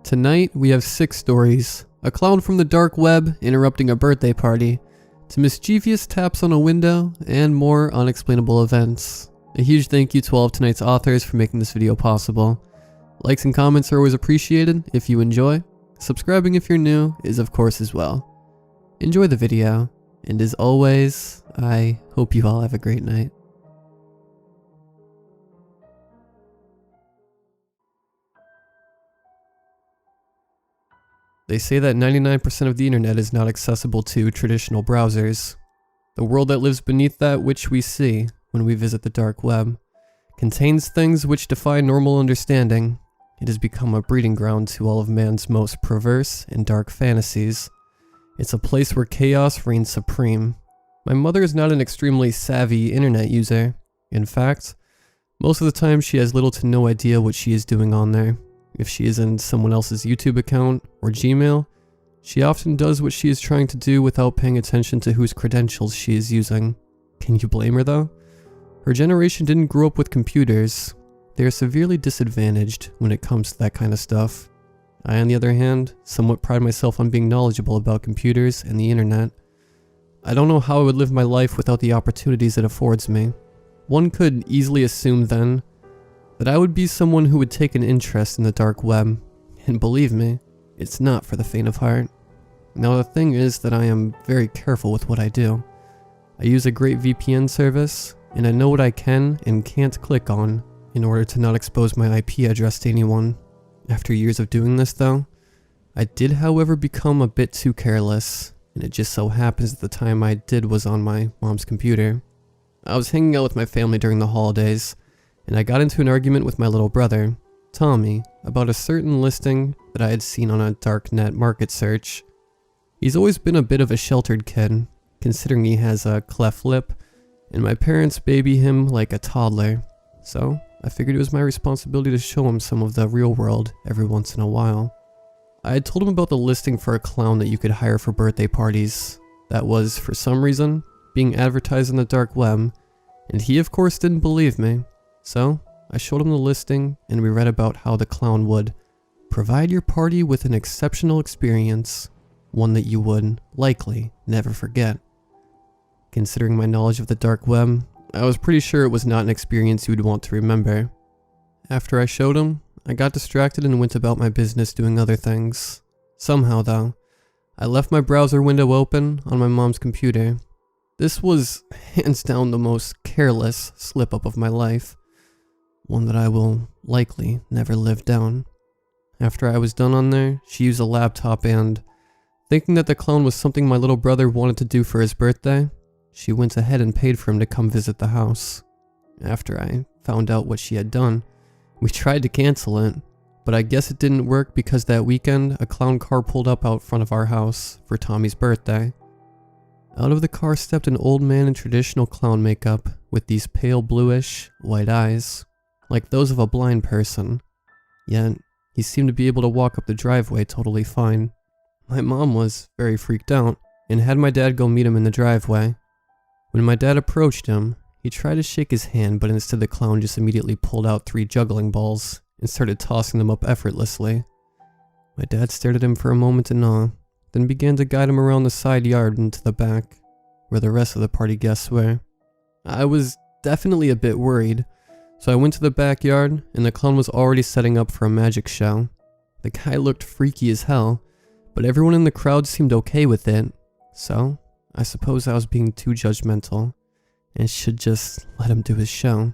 Tonight, we have 6 stories. A clown from the dark web interrupting a birthday party, to mischievous taps on a window, and more unexplainable events. A huge thank you to all of tonight's authors for making this video possible. Likes and comments are always appreciated if you enjoy. Subscribing if you're new is of course as well. Enjoy the video, and as always, I hope you all have a great night. They say that 99% of the internet is not accessible to traditional browsers. The world that lives beneath that which we see when we visit the dark web contains things which defy normal understanding. It has become a breeding ground to all of man's most perverse and dark fantasies. It's a place where chaos reigns supreme. My mother is not an extremely savvy internet user. In fact, most of the time she has little to no idea what she is doing on there. If she is in someone else's YouTube account or Gmail, she often does what she is trying to do without paying attention to whose credentials she is using. Can you blame her though? Her generation didn't grow up with computers. They are severely disadvantaged when it comes to that kind of stuff. I, on the other hand, somewhat pride myself on being knowledgeable about computers and the internet. I don't know how I would live my life without the opportunities it affords me. One could easily assume then that I would be someone who would take an interest in the dark web, and believe me, it's not for the faint of heart. Now the thing is that I am very careful with what I do. I use a great VPN service, and I know what I can and can't click on in order to not expose my IP address to anyone. After years of doing this though, I did however become a bit too careless, and it just so happens that the time I did was on my mom's computer. I was hanging out with my family during the holidays, and I got into an argument with my little brother, Tommy, about a certain listing that I had seen on a darknet market search. He's always been a bit of a sheltered kid, considering he has a cleft lip, and my parents baby him like a toddler, so I figured it was my responsibility to show him some of the real world every once in a while. I had told him about the listing for a clown that you could hire for birthday parties, that was, for some reason, being advertised on the dark web, and he of course didn't believe me. So, I showed him the listing, and we read about how the clown would provide your party with an exceptional experience, one that you would, likely, never forget. Considering my knowledge of the dark web, I was pretty sure it was not an experience you would want to remember. After I showed him, I got distracted and went about my business doing other things. Somehow though, I left my browser window open on my mom's computer. This was hands down the most careless slip-up of my life. One that I will likely never live down. After I was done on there, she used a laptop and, thinking that the clown was something my little brother wanted to do for his birthday, she went ahead and paid for him to come visit the house. After I found out what she had done, we tried to cancel it, but I guess it didn't work because that weekend a clown car pulled up out front of our house for Tommy's birthday. Out of the car stepped an old man in traditional clown makeup with these pale bluish, white eyes, like those of a blind person. Yet, he seemed to be able to walk up the driveway totally fine. My mom was very freaked out and had my dad go meet him in the driveway. When my dad approached him, he tried to shake his hand, but instead the clown just immediately pulled out 3 juggling balls and started tossing them up effortlessly. My dad stared at him for a moment in awe, then began to guide him around the side yard into the back, where the rest of the party guests were. I was definitely a bit worried, so I went to the backyard, and the clown was already setting up for a magic show. The guy looked freaky as hell, but everyone in the crowd seemed okay with it, so I suppose I was being too judgmental, and should just let him do his show.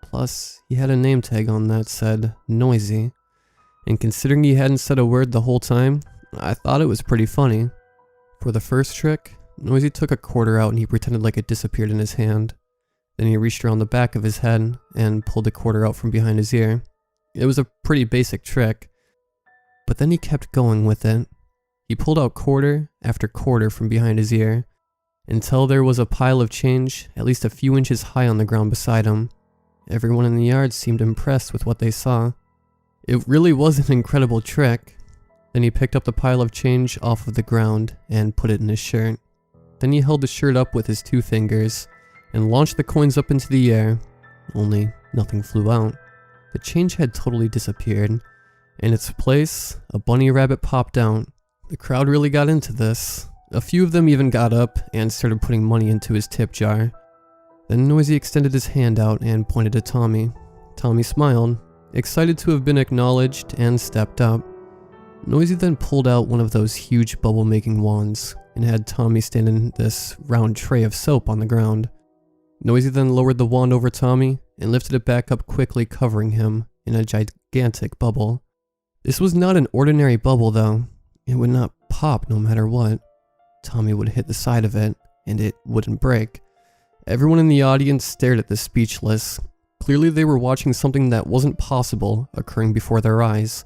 Plus, he had a name tag on that said, Noisy, and considering he hadn't said a word the whole time, I thought it was pretty funny. For the first trick, Noisy took a quarter out and he pretended like it disappeared in his hand. Then he reached around the back of his head and pulled the quarter out from behind his ear. It was a pretty basic trick, but then he kept going with it. He pulled out quarter after quarter from behind his ear, until there was a pile of change at least a few inches high on the ground beside him. Everyone in the yard seemed impressed with what they saw. It really was an incredible trick. Then he picked up the pile of change off of the ground and put it in his shirt. Then he held the shirt up with his 2 fingers and launched the coins up into the air, only nothing flew out. The change had totally disappeared, In its place, a bunny rabbit popped out. The crowd really got into this. A few of them even got up and started putting money into his tip jar. Then Noisy extended his hand out and pointed at Tommy. Tommy smiled, excited to have been acknowledged, and stepped up. Noisy then pulled out one of those huge bubble-making wands and had Tommy stand in this round tray of soap on the ground. Noisy then lowered the wand over Tommy and lifted it back up quickly, covering him in a gigantic bubble. This was not an ordinary bubble though. It would not pop no matter what. Tommy would hit the side of it and it wouldn't break. Everyone in the audience stared at this speechless. Clearly they were watching something that wasn't possible occurring before their eyes.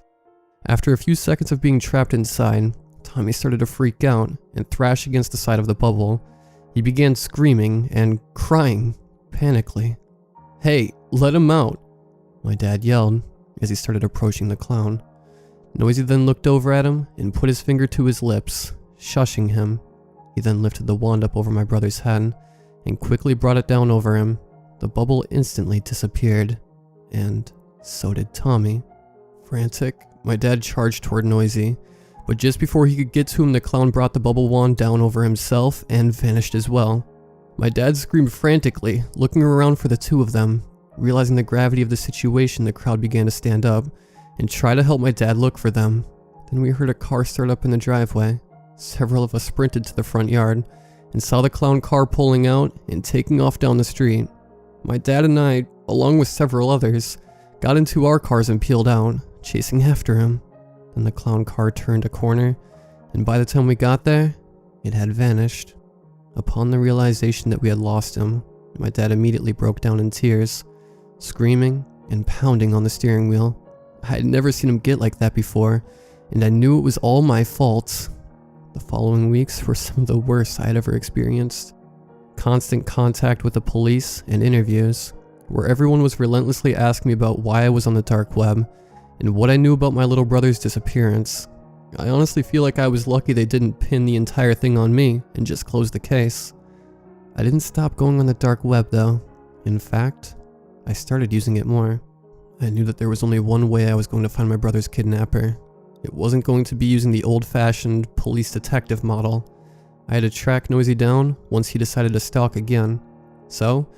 After a few seconds of being trapped inside, Tommy started to freak out and thrash against the side of the bubble. He began screaming and crying panically. "Hey, let him out," my dad yelled as he started approaching the clown. Noisy then looked over at him and put his finger to his lips, shushing him. He then lifted the wand up over my brother's head and quickly brought it down over him. The bubble instantly disappeared, and so did Tommy. Frantic, my dad charged toward Noisy, but just before he could get to him, the clown brought the bubble wand down over himself and vanished as well. My dad screamed frantically, looking around for the two of them. Realizing the gravity of the situation, the crowd began to stand up and try to help my dad look for them. Then we heard a car start up in the driveway. Several of us sprinted to the front yard and saw the clown car pulling out and taking off down the street. My dad and I, along with several others, got into our cars and peeled out, chasing after him. Then the clown car turned a corner, and by the time we got there, it had vanished. Upon the realization that we had lost him, my dad immediately broke down in tears, screaming and pounding on the steering wheel. I had never seen him get like that before, and I knew it was all my fault. The following weeks were some of the worst I had ever experienced. Constant contact with the police and interviews, where everyone was relentlessly asking me about why I was on the dark web and what I knew about my little brother's disappearance. I honestly feel like I was lucky they didn't pin the entire thing on me and just close the case. I didn't stop going on the dark web though. In fact, I started using it more. I knew that there was only one way I was going to find my brother's kidnapper. It wasn't going to be using the old-fashioned police detective model. I had to track Noisy down once he decided to stalk again. So,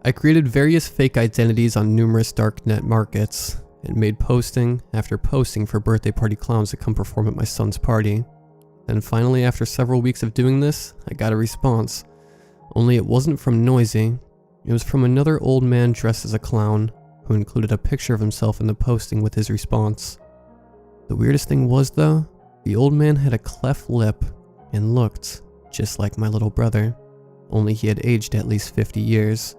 I created various fake identities on numerous darknet markets and made posting after posting for birthday party clowns to come perform at my son's party. Then finally, after several weeks of doing this, I got a response. Only it wasn't from Noisy. It was from another old man dressed as a clown, who included a picture of himself in the posting with his response. The weirdest thing was though, the old man had a cleft lip and looked just like my little brother, only he had aged at least 50 years.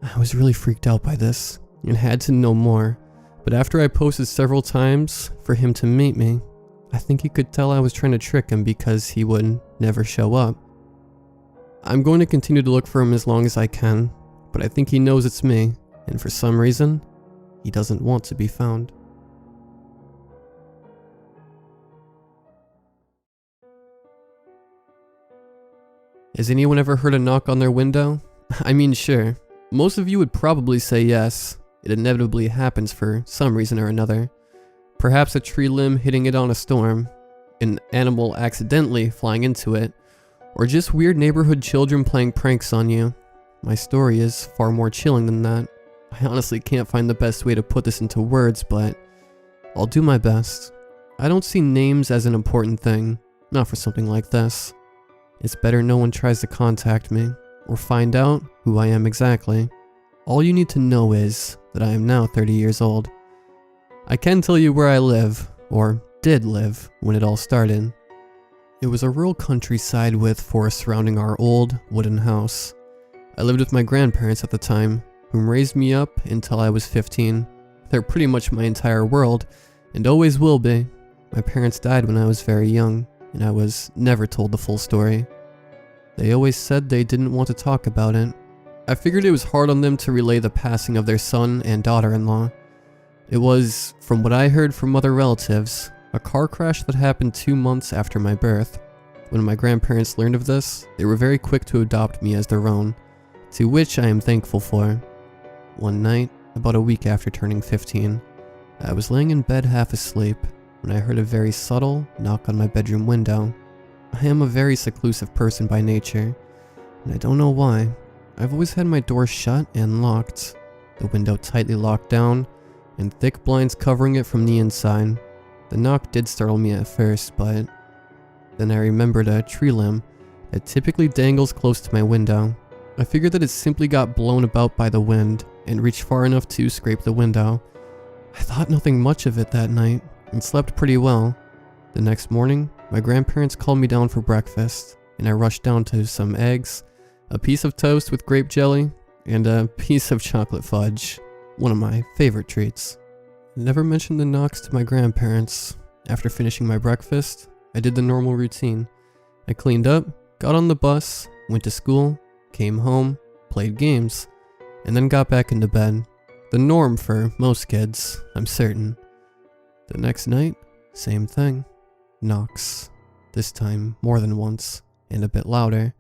I was really freaked out by this and had to know more, but after I posted several times for him to meet me, I think he could tell I was trying to trick him because he would never show up. I'm going to continue to look for him as long as I can, but I think he knows it's me, and for some reason, he doesn't want to be found. Has anyone ever heard a knock on their window? I mean, sure. Most of you would probably say yes. It inevitably happens for some reason or another. Perhaps a tree limb hitting it on a storm, an animal accidentally flying into it, or just weird neighborhood children playing pranks on you. My story is far more chilling than that. I honestly can't find the best way to put this into words, but I'll do my best. I don't see names as an important thing, not for something like this. It's better no one tries to contact me or find out who I am exactly. All you need to know is that I am now 30 years old. I can tell you where I live, or did live, when it all started. It was a rural countryside with forests surrounding our old wooden house. I lived with my grandparents at the time, whom raised me up until I was 15. They're pretty much my entire world, and always will be. My parents died when I was very young, and I was never told the full story. They always said they didn't want to talk about it. I figured it was hard on them to relay the passing of their son and daughter-in-law. It was, from what I heard from other relatives, a car crash that happened 2 months after my birth. When my grandparents learned of this, they were very quick to adopt me as their own, to which I am thankful for. One night, about a week after turning 15, I was laying in bed half asleep when I heard a very subtle knock on my bedroom window. I am a very seclusive person by nature, and I don't know why. I've always had my door shut and locked, the window tightly locked down, and thick blinds covering it from the inside. The knock did startle me at first, but then I remembered a tree limb that typically dangles close to my window. I figured that it simply got blown about by the wind and reached far enough to scrape the window. I thought nothing much of it that night and slept pretty well. The next morning, my grandparents called me down for breakfast, and I rushed down to some eggs, a piece of toast with grape jelly, and a piece of chocolate fudge, one of my favorite treats. I never mentioned the knocks to my grandparents. After finishing my breakfast, I did the normal routine. I cleaned up, got on the bus, went to school, came home, played games, and then got back into bed. The norm for most kids, I'm certain. The next night, same thing. Knocks. This time more than once, and a bit louder.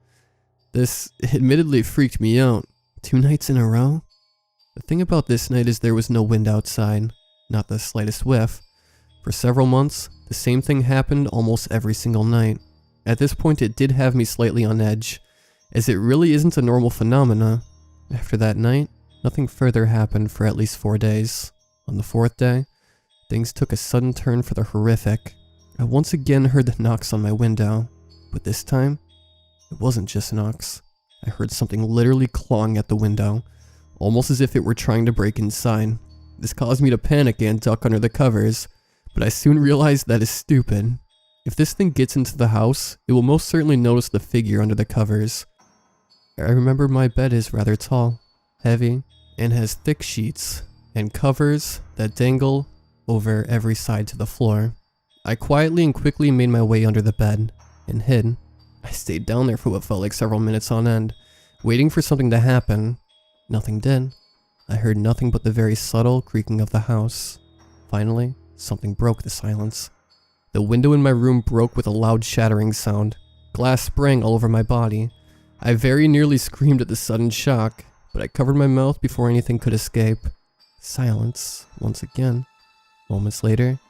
This admittedly freaked me out. 2 nights in a row? The thing about this night is there was no wind outside, not the slightest whiff. For several months, the same thing happened almost every single night. At this point it did have me slightly on edge, as it really isn't a normal phenomena. After that night, nothing further happened for at least 4 days. On the 4th day, things took a sudden turn for the horrific. I once again heard the knocks on my window, but this time, it wasn't just knocks. I heard something literally clawing at the window, almost as if it were trying to break inside. This caused me to panic and duck under the covers, but I soon realized that is stupid. If this thing gets into the house, it will most certainly notice the figure under the covers. I remember my bed is rather tall, heavy, and has thick sheets and covers that dangle over every side to the floor. I quietly and quickly made my way under the bed and hid. I stayed down there for what felt like several minutes on end, waiting for something to happen. Nothing did. I heard nothing but the very subtle creaking of the house. Finally, something broke the silence. The window in my room broke with a loud shattering sound. Glass sprang all over my body. I very nearly screamed at the sudden shock, but I covered my mouth before anything could escape. Silence, once again. Moments later,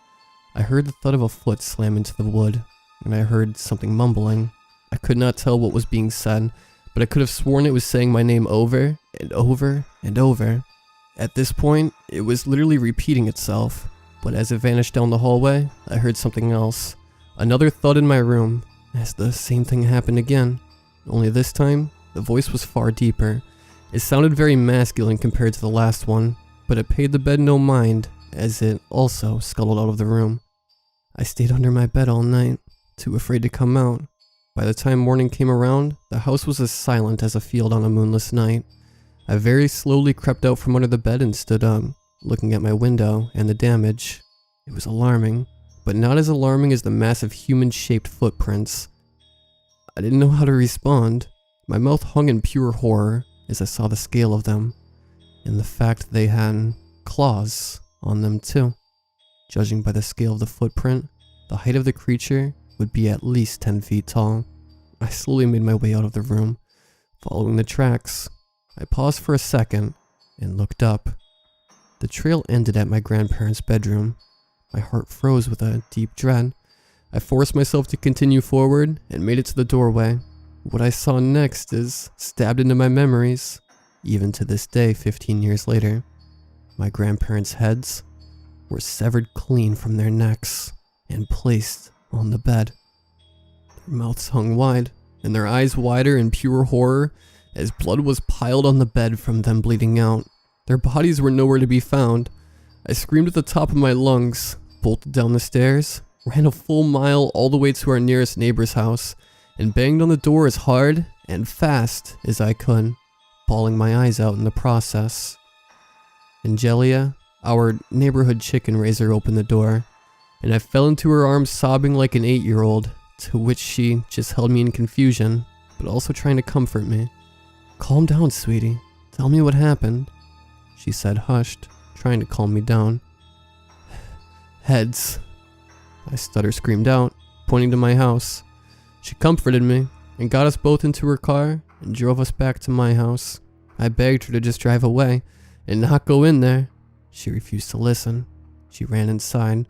I heard the thud of a foot slam into the wood, and I heard something mumbling. I could not tell what was being said, but I could have sworn it was saying my name over and over and over. At this point, it was literally repeating itself, but as it vanished down the hallway, I heard something else. Another thud in my room, as the same thing happened again. Only this time, the voice was far deeper. It sounded very masculine compared to the last one, but it paid the bed no mind, as it also scuttled out of the room. I stayed under my bed all night, too afraid to come out. By the time morning came around, the house was as silent as a field on a moonless night. I very slowly crept out from under the bed and stood up, looking at my window and the damage. It was alarming, but not as alarming as the massive human-shaped footprints. I didn't know how to respond. My mouth hung in pure horror as I saw the scale of them, and the fact they had claws on them too. Judging by the scale of the footprint, the height of the creature would be at least 10 feet tall. I slowly made my way out of the room, following the tracks. I paused for a second and looked up. The trail ended at my grandparents' bedroom. My heart froze with a deep dread. I forced myself to continue forward and made it to the doorway. What I saw next is stabbed into my memories, even to this day 15 years later. My grandparents' heads were severed clean from their necks and placed on the bed. Their mouths hung wide, and their eyes wider in pure horror as blood was piled on the bed from them bleeding out. Their bodies were nowhere to be found. I screamed at the top of my lungs, bolted down the stairs, ran a full mile all the way to our nearest neighbor's house, and banged on the door as hard and fast as I could, bawling my eyes out in the process. Angelia, our neighborhood chicken raiser, opened the door, and I fell into her arms sobbing like an 8-year-old, to which she just held me in confusion, but also trying to comfort me. "Calm down, sweetie. Tell me what happened," she said, hushed, trying to calm me down. "Heads," I screamed out, pointing to my house. She comforted me and got us both into her car and drove us back to my house. I begged her to just drive away and not go in there. She refused to listen. She ran inside,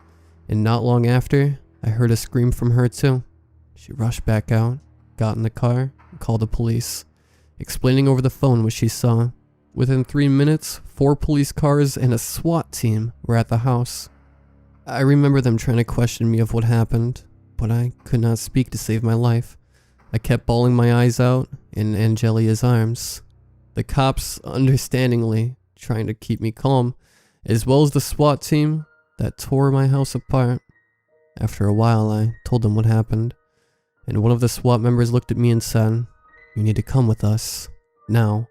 and not long after, I heard a scream from her too. She rushed back out, got in the car, and called the police, explaining over the phone what she saw. Within 3 minutes, 4 police cars and a SWAT team were at the house. I remember them trying to question me of what happened, but I could not speak to save my life. I kept bawling my eyes out in Angelia's arms. The cops, understandingly, trying to keep me calm, as well as the SWAT team that tore my house apart. After a while, I told them what happened, and one of the SWAT members looked at me and said, "You need to come with us, now."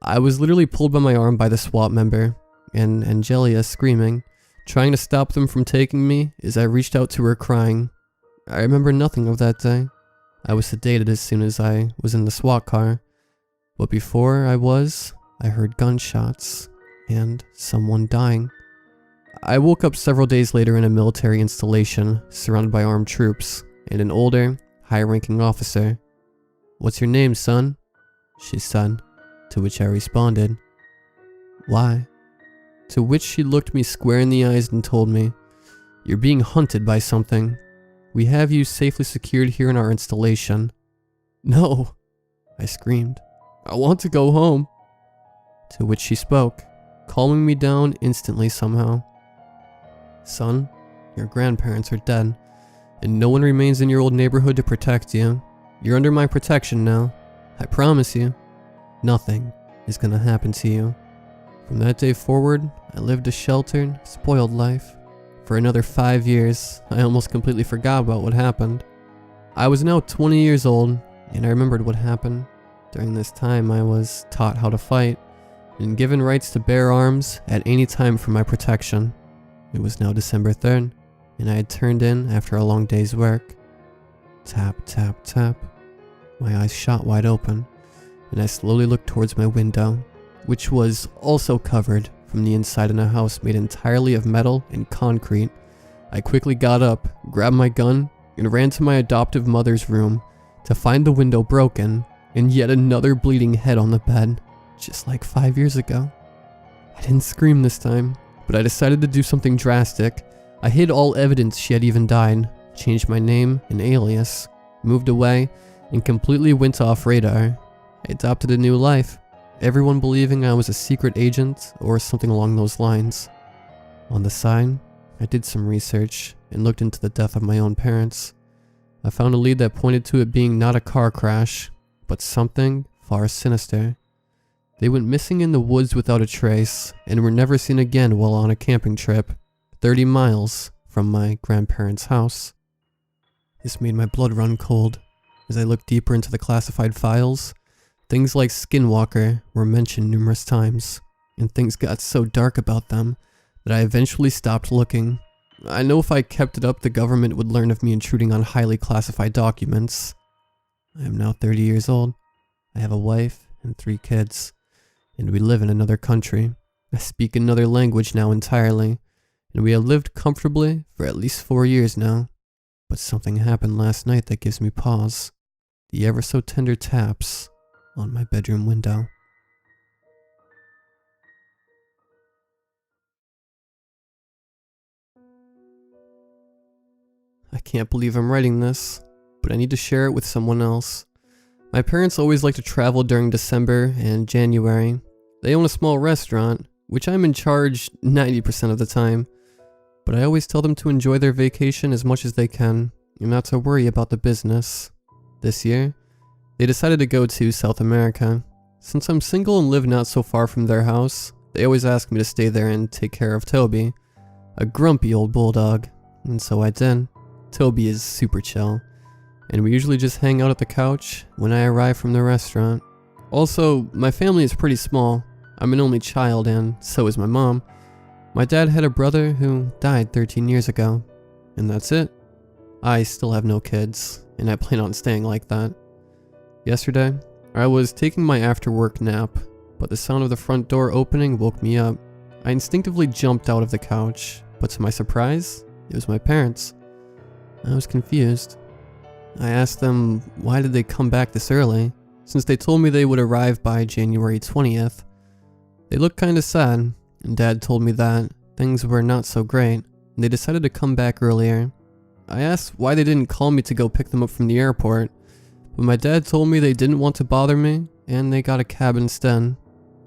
I was literally pulled by my arm by the SWAT member, and Angelia screaming, trying to stop them from taking me as I reached out to her crying. I remember nothing of that day. I was sedated as soon as I was in the SWAT car, but before I heard gunshots and someone dying. I woke up several days later in a military installation surrounded by armed troops and an older, high-ranking officer. "What's your name, son?" she said, to which I responded, "Why?" To which she looked me square in the eyes and told me, "You're being hunted by something. We have you safely secured here in our installation." "No," I screamed. "I want to go home." To which she spoke, calming me down instantly somehow. "Son, your grandparents are dead, and no one remains in your old neighborhood to protect you. You're under my protection now. I promise you, nothing is gonna happen to you." From that day forward, I lived a sheltered, spoiled life. For another 5 years, I almost completely forgot about what happened. I was now 20 years old, and I remembered what happened. During this time, I was taught how to fight, and given rights to bear arms at any time for my protection. It was now December 3rd, and I had turned in after a long day's work. Tap, tap, tap. My eyes shot wide open, and I slowly looked towards my window, which was also covered from the inside in a house made entirely of metal and concrete. I quickly got up, grabbed my gun, and ran to my adoptive mother's room to find the window broken and yet another bleeding head on the bed, just like 5 years ago. I didn't scream this time, but I decided to do something drastic. I hid all evidence she had even died, changed my name and alias, moved away, and completely went off radar. I adopted a new life, everyone believing I was a secret agent or something along those lines. On the side, I did some research and looked into the death of my own parents. I found a lead that pointed to it being not a car crash, but something far sinister. They went missing in the woods without a trace and were never seen again while on a camping trip, 30 miles from my grandparents' house. This made my blood run cold. As I looked deeper into the classified files, things like Skinwalker were mentioned numerous times, and things got so dark about them that I eventually stopped looking. I know if I kept it up, the government would learn of me intruding on highly classified documents. I am now 30 years old. I have a wife and 3 kids, and we live in another country. I speak another language now entirely, and we have lived comfortably for at least 4 years now. But something happened last night that gives me pause. The ever so tender taps on my bedroom window. I can't believe I'm writing this, but I need to share it with someone else. My parents always like to travel during December and January. They own a small restaurant, which I'm in charge 90% of the time, but I always tell them to enjoy their vacation as much as they can and not to worry about the business. This year, they decided to go to South America. Since I'm single and live not so far from their house, they always ask me to stay there and take care of Toby, a grumpy old bulldog, and so I did. Toby is super chill, and we usually just hang out at the couch when I arrive from the restaurant. Also, my family is pretty small. I'm an only child, and so is my mom. My dad had a brother who died 13 years ago, and that's it. I still have no kids, and I plan on staying like that. Yesterday, I was taking my after-work nap, but the sound of the front door opening woke me up. I instinctively jumped out of the couch, but to my surprise, it was my parents. I was confused. I asked them why did they come back this early, since they told me they would arrive by January 20th. They looked kinda sad, and Dad told me that things were not so great, and they decided to come back earlier. I asked why they didn't call me to go pick them up from the airport, but my dad told me they didn't want to bother me, and they got a cab instead.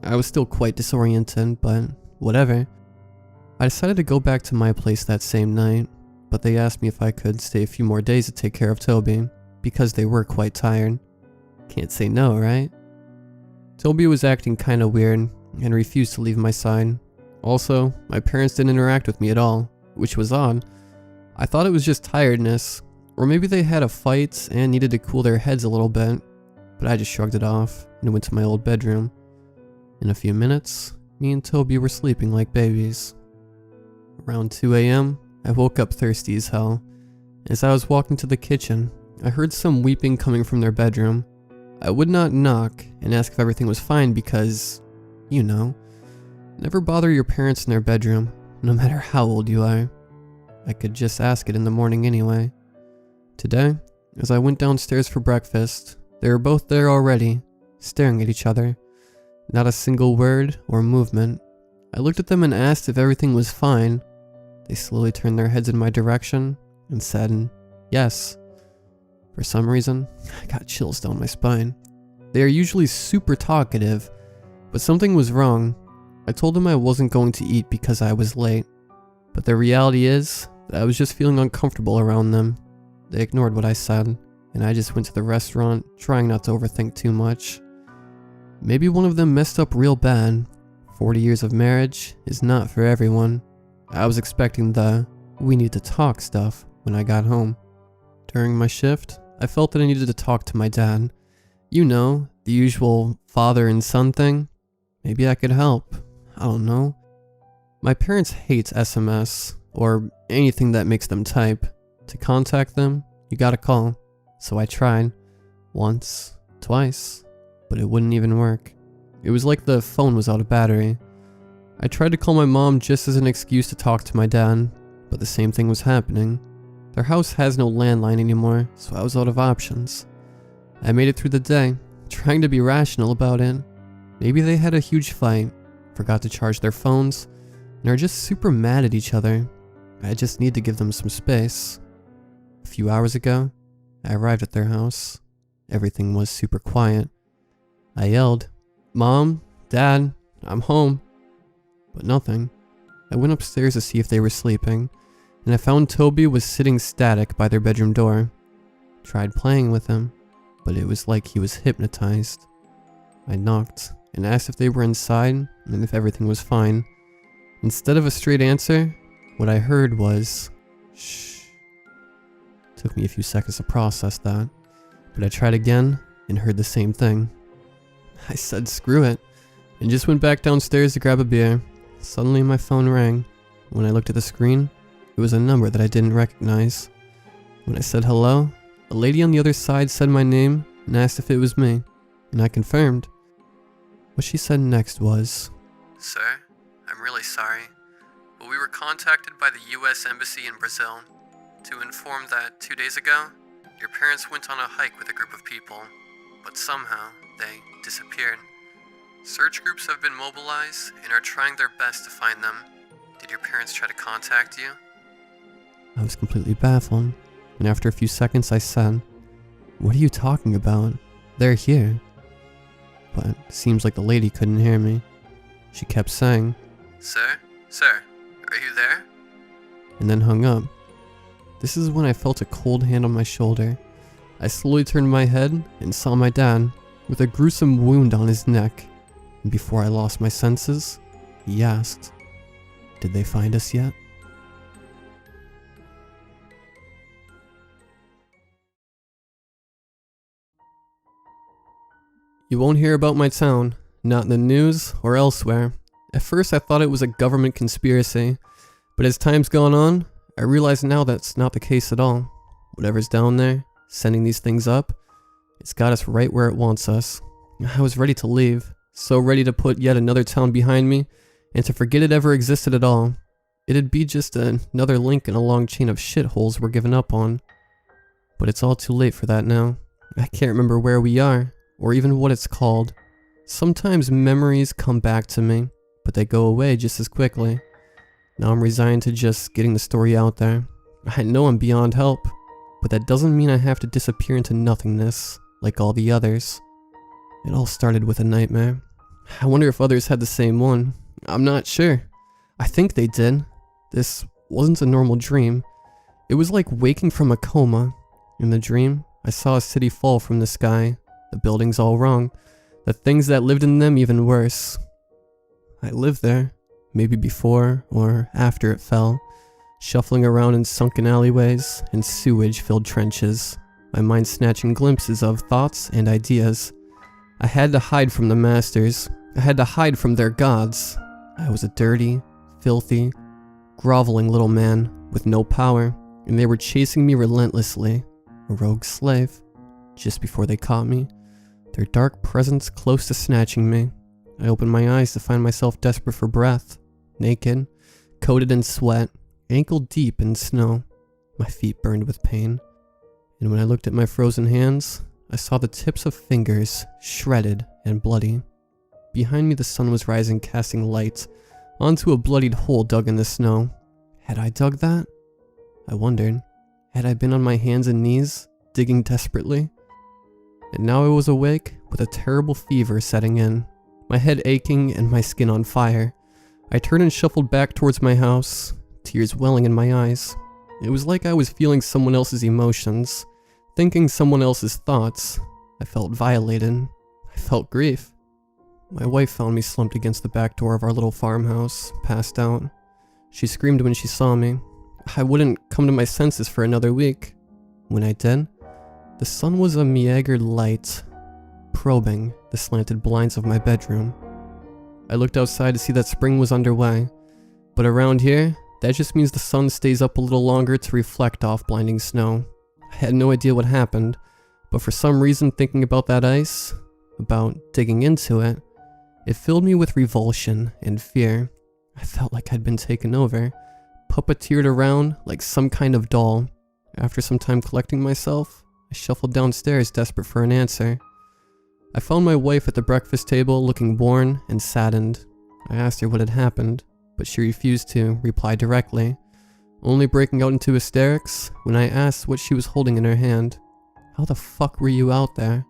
I was still quite disoriented, but whatever. I decided to go back to my place that same night, but they asked me if I could stay a few more days to take care of Toby, because they were quite tired. Can't say no, right? Toby was acting kinda weird, and refused to leave my side. Also, my parents didn't interact with me at all, which was odd. I thought it was just tiredness, or maybe they had a fight and needed to cool their heads a little bit, but I just shrugged it off and went to my old bedroom. In a few minutes, me and Toby were sleeping like babies. Around 2 a.m., I woke up thirsty as hell. As I was walking to the kitchen, I heard some weeping coming from their bedroom. I would not knock and ask if everything was fine because, you know, never bother your parents in their bedroom, no matter how old you are. I could just ask it in the morning anyway. Today, as I went downstairs for breakfast, they were both there already, staring at each other. Not a single word or movement. I looked at them and asked if everything was fine. They slowly turned their heads in my direction and said, yes. For some reason, I got chills down my spine. They are usually super talkative, but something was wrong. I told them I wasn't going to eat because I was late, but the reality is that I was just feeling uncomfortable around them. They ignored what I said, and I just went to the restaurant, trying not to overthink too much. Maybe one of them messed up real bad. 40 years of marriage is not for everyone. I was expecting the "we need to talk" stuff when I got home. During my shift, I felt that I needed to talk to my dad. You know, the usual father and son thing. Maybe I could help. I don't know. My parents hate SMS, or anything that makes them type. To contact them, you gotta call. So I tried. Once, twice, but it wouldn't even work. It was like the phone was out of battery. I tried to call my mom just as an excuse to talk to my dad, but the same thing was happening. Their house has no landline anymore, so I was out of options. I made it through the day, trying to be rational about it. Maybe they had a huge fight, forgot to charge their phones, and are just super mad at each other. I just need to give them some space. A few hours ago, I arrived at their house. Everything was super quiet. I yelled, "Mom, Dad, I'm home." But nothing. I went upstairs to see if they were sleeping, and I found Toby was sitting static by their bedroom door. Tried playing with him, but it was like he was hypnotized. I knocked and asked if they were inside and if everything was fine. Instead of a straight answer, what I heard was, "Shh." Took me a few seconds to process that, but I tried again and heard the same thing. I said screw it, and just went back downstairs to grab a beer. Suddenly my phone rang. When I looked at the screen, it was a number that I didn't recognize. When I said hello, a lady on the other side said my name and asked if it was me, and I confirmed. What she said next was, "Sir, I'm really sorry, but we were contacted by the US Embassy in Brazil to inform that 2 days ago, your parents went on a hike with a group of people, but somehow they disappeared. Search groups have been mobilized and are trying their best to find them. Did your parents try to contact you?" I was completely baffled, and after a few seconds I said, "What are you talking about? They're here." But it seems like the lady couldn't hear me. She kept saying, Sir, are you there?" and then hung up. This is when I felt a cold hand on my shoulder. I slowly turned my head and saw my dad, with a gruesome wound on his neck. And before I lost my senses, he asked, "Did they find us yet?" You won't hear about my town, not in the news or elsewhere. At first I thought it was a government conspiracy, but as time's gone on, I realize now that's not the case at all. Whatever's down there, sending these things up, it's got us right where it wants us. I was ready to leave, so ready to put yet another town behind me, and to forget it ever existed at all. It'd be just another link in a long chain of shitholes we're giving up on. But it's all too late for that now. I can't remember where we are, or even what it's called. Sometimes memories come back to me, but they go away just as quickly. Now I'm resigned to just getting the story out there. I know I'm beyond help, but that doesn't mean I have to disappear into nothingness like all the others. It all started with a nightmare. I wonder if others had the same one. I'm not sure. I think they did. This wasn't a normal dream. It was like waking from a coma. In the dream, I saw a city fall from the sky. The buildings all wrong. The things that lived in them even worse. I lived there, maybe before or after it fell, shuffling around in sunken alleyways and sewage-filled trenches, my mind snatching glimpses of thoughts and ideas. I had to hide from the masters. I had to hide from their gods. I was a dirty, filthy, groveling little man with no power, and they were chasing me relentlessly, a rogue slave. Just before they caught me, their dark presence close to snatching me, I opened my eyes to find myself desperate for breath, naked, coated in sweat, ankle deep in snow. My feet burned with pain, and when I looked at my frozen hands, I saw the tips of fingers shredded and bloody. Behind me the sun was rising, casting light onto a bloodied hole dug in the snow. Had I dug that? I wondered. Had I been on my hands and knees, digging desperately? And now I was awake with a terrible fever setting in, my head aching and my skin on fire. I turned and shuffled back towards my house, tears welling in my eyes. It was like I was feeling someone else's emotions, thinking someone else's thoughts. I felt violated. I felt grief. My wife found me slumped against the back door of our little farmhouse, passed out. She screamed when she saw me. I wouldn't come to my senses for another week. When I did, the sun was a meagered light, probing the slanted blinds of my bedroom. I looked outside to see that spring was underway, but around here, that just means the sun stays up a little longer to reflect off blinding snow. I had no idea what happened, but for some reason thinking about that ice, about digging into it, it filled me with revulsion and fear. I felt like I'd been taken over, puppeteered around like some kind of doll. After some time collecting myself, I shuffled downstairs desperate for an answer. I found my wife at the breakfast table looking worn and saddened. I asked her what had happened, but she refused to reply directly, only breaking out into hysterics when I asked what she was holding in her hand. "How the fuck were you out there?"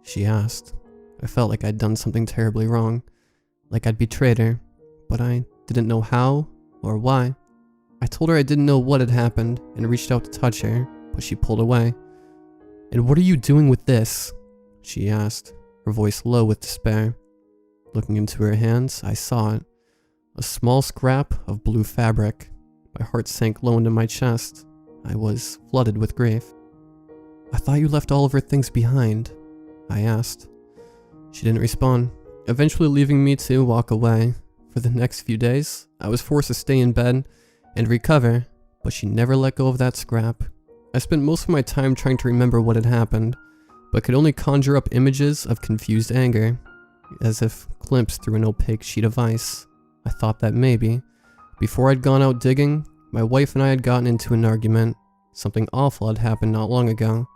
she asked. I felt like I'd done something terribly wrong, like I'd betrayed her, but I didn't know how or why. I told her I didn't know what had happened and reached out to touch her, but she pulled away. "And what are you doing with this?" she asked, her voice low with despair. Looking into her hands, I saw it. A small scrap of blue fabric. My heart sank low into my chest. I was flooded with grief. "I thought you left all of her things behind," I asked. She didn't respond, eventually leaving me to walk away. For the next few days, I was forced to stay in bed and recover, but she never let go of that scrap. I spent most of my time trying to remember what had happened, but could only conjure up images of confused anger, as if glimpsed through an opaque sheet of ice. I thought that maybe, before I'd gone out digging, my wife and I had gotten into an argument. Something awful had happened not long ago.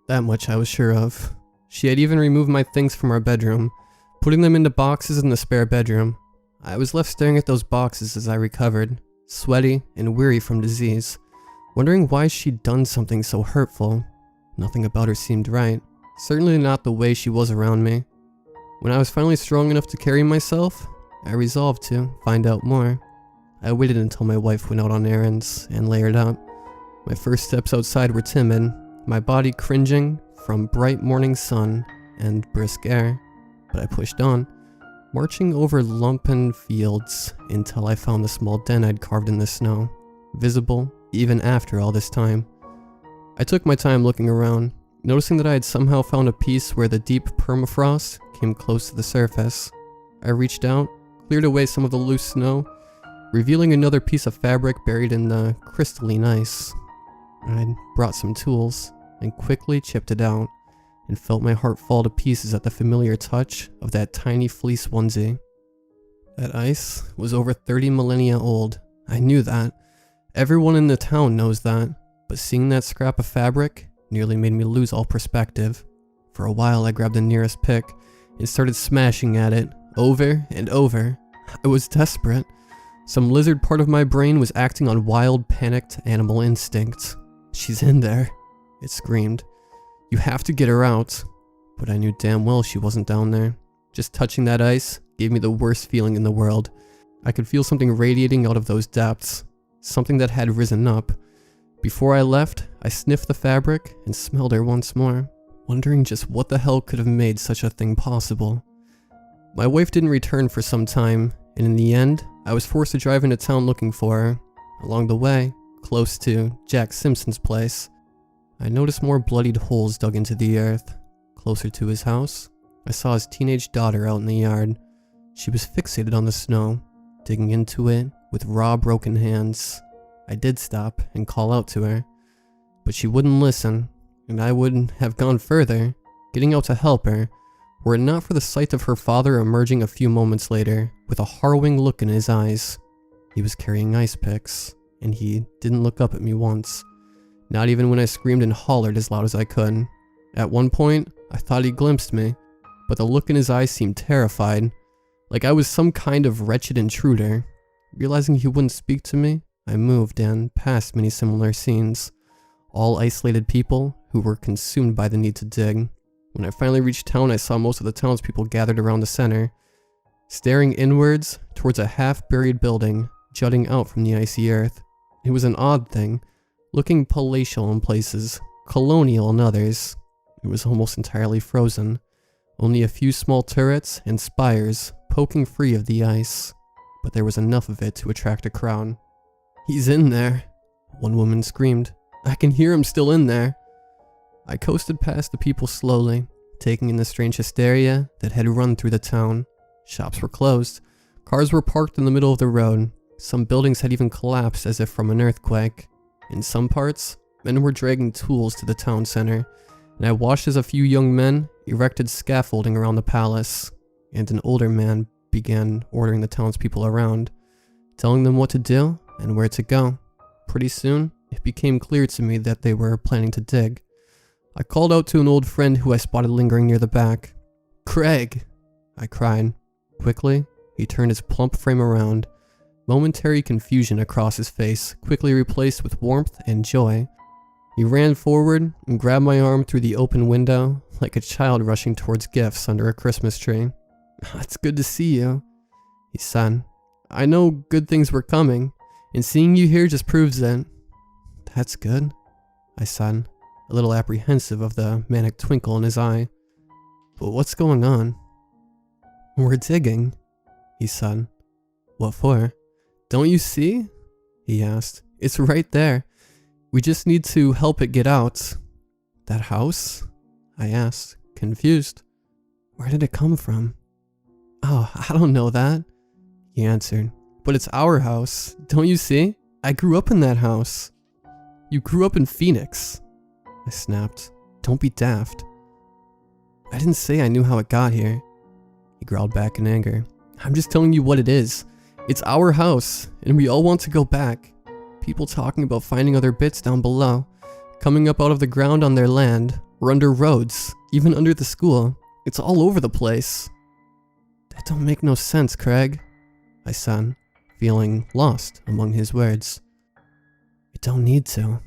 That much I was sure of. She had even removed my things from our bedroom, putting them into boxes in the spare bedroom. I was left staring at those boxes as I recovered, sweaty and weary from disease, wondering why she'd done something so hurtful. Nothing about her seemed right, certainly not the way she was around me. When I was finally strong enough to carry myself, I resolved to find out more. I waited until my wife went out on errands and layered up. My first steps outside were timid, my body cringing from bright morning sun and brisk air, but I pushed on, marching over lumpen fields until I found the small den I'd carved in the snow, visible even after all this time. I took my time looking around, noticing that I had somehow found a piece where the deep permafrost came close to the surface. I reached out, cleared away some of the loose snow, revealing another piece of fabric buried in the crystalline ice. I'd brought some tools and quickly chipped it out, and felt my heart fall to pieces at the familiar touch of that tiny fleece onesie. That ice was over 30 millennia old. I knew that. Everyone in the town knows that, but seeing that scrap of fabric nearly made me lose all perspective. For a while I grabbed the nearest pick and started smashing at it, over and over. I was desperate. Some lizard part of my brain was acting on wild, panicked animal instinct. "She's in there," it screamed. "You have to get her out." But I knew damn well she wasn't down there. Just touching that ice gave me the worst feeling in the world. I could feel something radiating out of those depths, something that had risen up. Before I left, I sniffed the fabric and smelled her once more, wondering just what the hell could have made such a thing possible. My wife didn't return for some time, and in the end, I was forced to drive into town looking for her. Along the way, close to Jack Simpson's place, I noticed more bloodied holes dug into the earth. Closer to his house, I saw his teenage daughter out in the yard. She was fixated on the snow, digging into it with raw, broken hands. I did stop and call out to her, but she wouldn't listen, and I wouldn't have gone further, getting out to help her, were it not for the sight of her father emerging a few moments later with a harrowing look in his eyes. He was carrying ice picks, and he didn't look up at me once, not even when I screamed and hollered as loud as I could. At one point, I thought he glimpsed me, but the look in his eyes seemed terrified, like I was some kind of wretched intruder. Realizing he wouldn't speak to me, I moved and passed many similar scenes, all isolated people who were consumed by the need to dig. When I finally reached town, I saw most of the townspeople gathered around the center, staring inwards towards a half-buried building jutting out from the icy earth. It was an odd thing, looking palatial in places, colonial in others. It was almost entirely frozen, only a few small turrets and spires poking free of the ice, but there was enough of it to attract a crowd. "He's in there," one woman screamed. "I can hear him still in there." I coasted past the people slowly, taking in the strange hysteria that had run through the town. Shops were closed, cars were parked in the middle of the road, some buildings had even collapsed as if from an earthquake. In some parts, men were dragging tools to the town center, and I watched as a few young men erected scaffolding around the palace, and an older man began ordering the townspeople around, telling them what to do and where to go. Pretty soon, it became clear to me that they were planning to dig. I called out to an old friend who I spotted lingering near the back. "Craig!" I cried. Quickly, he turned his plump frame around, momentary confusion across his face, quickly replaced with warmth and joy. He ran forward and grabbed my arm through the open window, like a child rushing towards gifts under a Christmas tree. "It's good to see you," he said. "I know good things were coming, and seeing you here just proves it." "That's good," I said, a little apprehensive of the manic twinkle in his eye. "But what's going on?" "We're digging," he said. "What for?" "Don't you see?" he asked. "It's right there. We just need to help it get out." "That house?" I asked, confused. "Where did it come from?" "Oh, I don't know that," he answered. "But it's our house. Don't you see? I grew up in that house." "You grew up in Phoenix," I snapped. "Don't be daft." "I didn't say I knew how it got here," he growled back in anger. "I'm just telling you what it is. It's our house, and we all want to go back. People talking about finding other bits down below, coming up out of the ground on their land, or under roads, even under the school. It's all over the place." "That don't make no sense, Craig," I said, feeling lost among his words. "It don't need to,"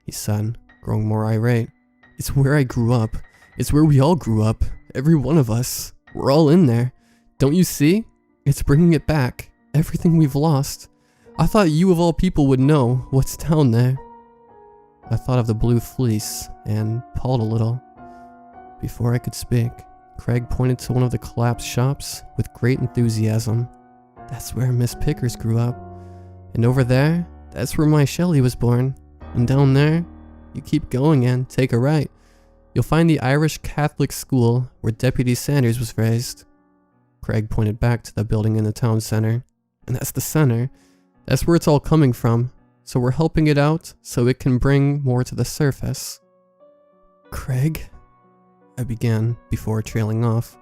he said, growing more irate. "It's where I grew up. It's where we all grew up. Every one of us. We're all in there. Don't you see? It's bringing it back. Everything we've lost. I thought you of all people would know what's down there." I thought of the blue fleece and paused a little. Before I could speak, Craig pointed to one of the collapsed shops with great enthusiasm. "That's where Miss Pickers grew up. And over there, that's where my Shelley was born. And down there, you keep going and take a right. You'll find the Irish Catholic school where Deputy Sanders was raised." Craig pointed back to the building in the town center. "And that's the center. That's where it's all coming from. So we're helping it out so it can bring more to the surface." "Craig?" I began before trailing off.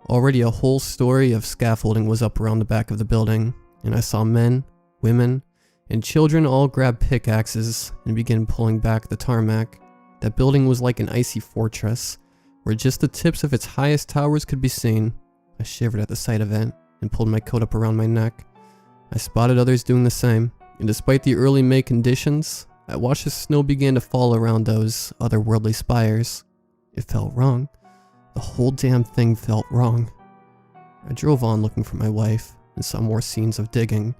Already a whole story of scaffolding was up around the back of the building, and I saw men, women, and children all grab pickaxes and begin pulling back the tarmac. That building was like an icy fortress, where just the tips of its highest towers could be seen. I shivered at the sight of it and pulled my coat up around my neck. I spotted others doing the same, and despite the early May conditions, I watched as snow began to fall around those otherworldly spires. It felt wrong. The whole damn thing felt wrong. I drove on looking for my wife and saw more scenes of digging.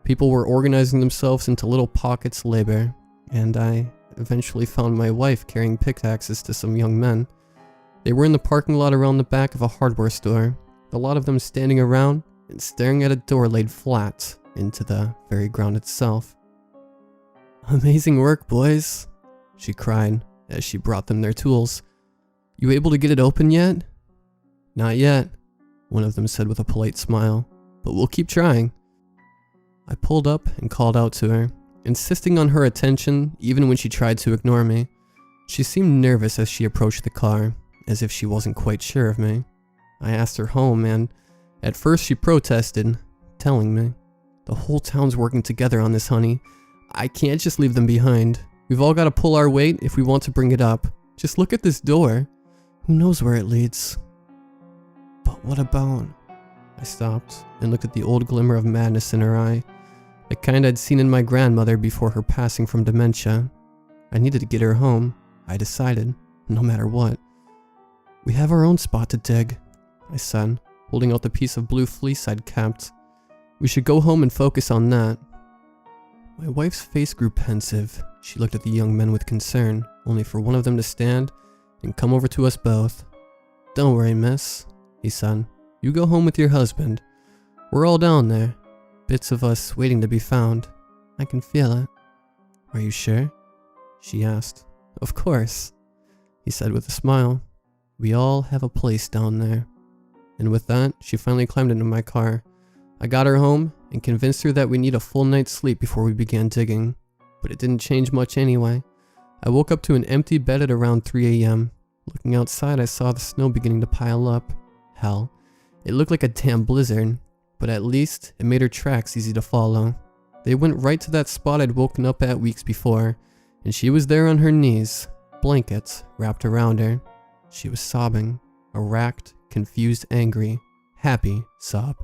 People were organizing themselves into little pockets of labor, and I eventually found my wife carrying pickaxes to some young men. They were in the parking lot around the back of a hardware store, a lot of them standing around and staring at a door laid flat into the very ground itself. "Amazing work, boys," she cried as she brought them their tools. "You able to get it open yet?" "Not yet," one of them said with a polite smile, "but we'll keep trying." I pulled up and called out to her, insisting on her attention even when she tried to ignore me. She seemed nervous as she approached the car, as if she wasn't quite sure of me. I asked her home and, at first she protested, telling me, "The whole town's working together on this, honey. I can't just leave them behind. We've all got to pull our weight if we want to bring it up. Just look at this door. Who knows where it leads?" "But what about..." I stopped and looked at the old glimmer of madness in her eye, the kind I'd seen in my grandmother before her passing from dementia. I needed to get her home, I decided, no matter what. "We have our own spot to dig," I said, holding out the piece of blue fleece I'd kept. "We should go home and focus on that." My wife's face grew pensive. She looked at the young men with concern, only for one of them to stand and come over to us both. "Don't worry, miss," he said. "You go home with your husband. We're all down there. Bits of us waiting to be found. I can feel it." "Are you sure?" she asked. "Of course," he said with a smile. "We all have a place down there." And with that, she finally climbed into my car. I got her home and convinced her that we need a full night's sleep before we began digging. But it didn't change much anyway. I woke up to an empty bed at around 3 a.m. Looking outside, I saw the snow beginning to pile up. Hell, it looked like a damn blizzard, but at least it made her tracks easy to follow. They went right to that spot I'd woken up at weeks before, and she was there on her knees, blankets wrapped around her. She was sobbing, a racked, confused, angry, happy sob.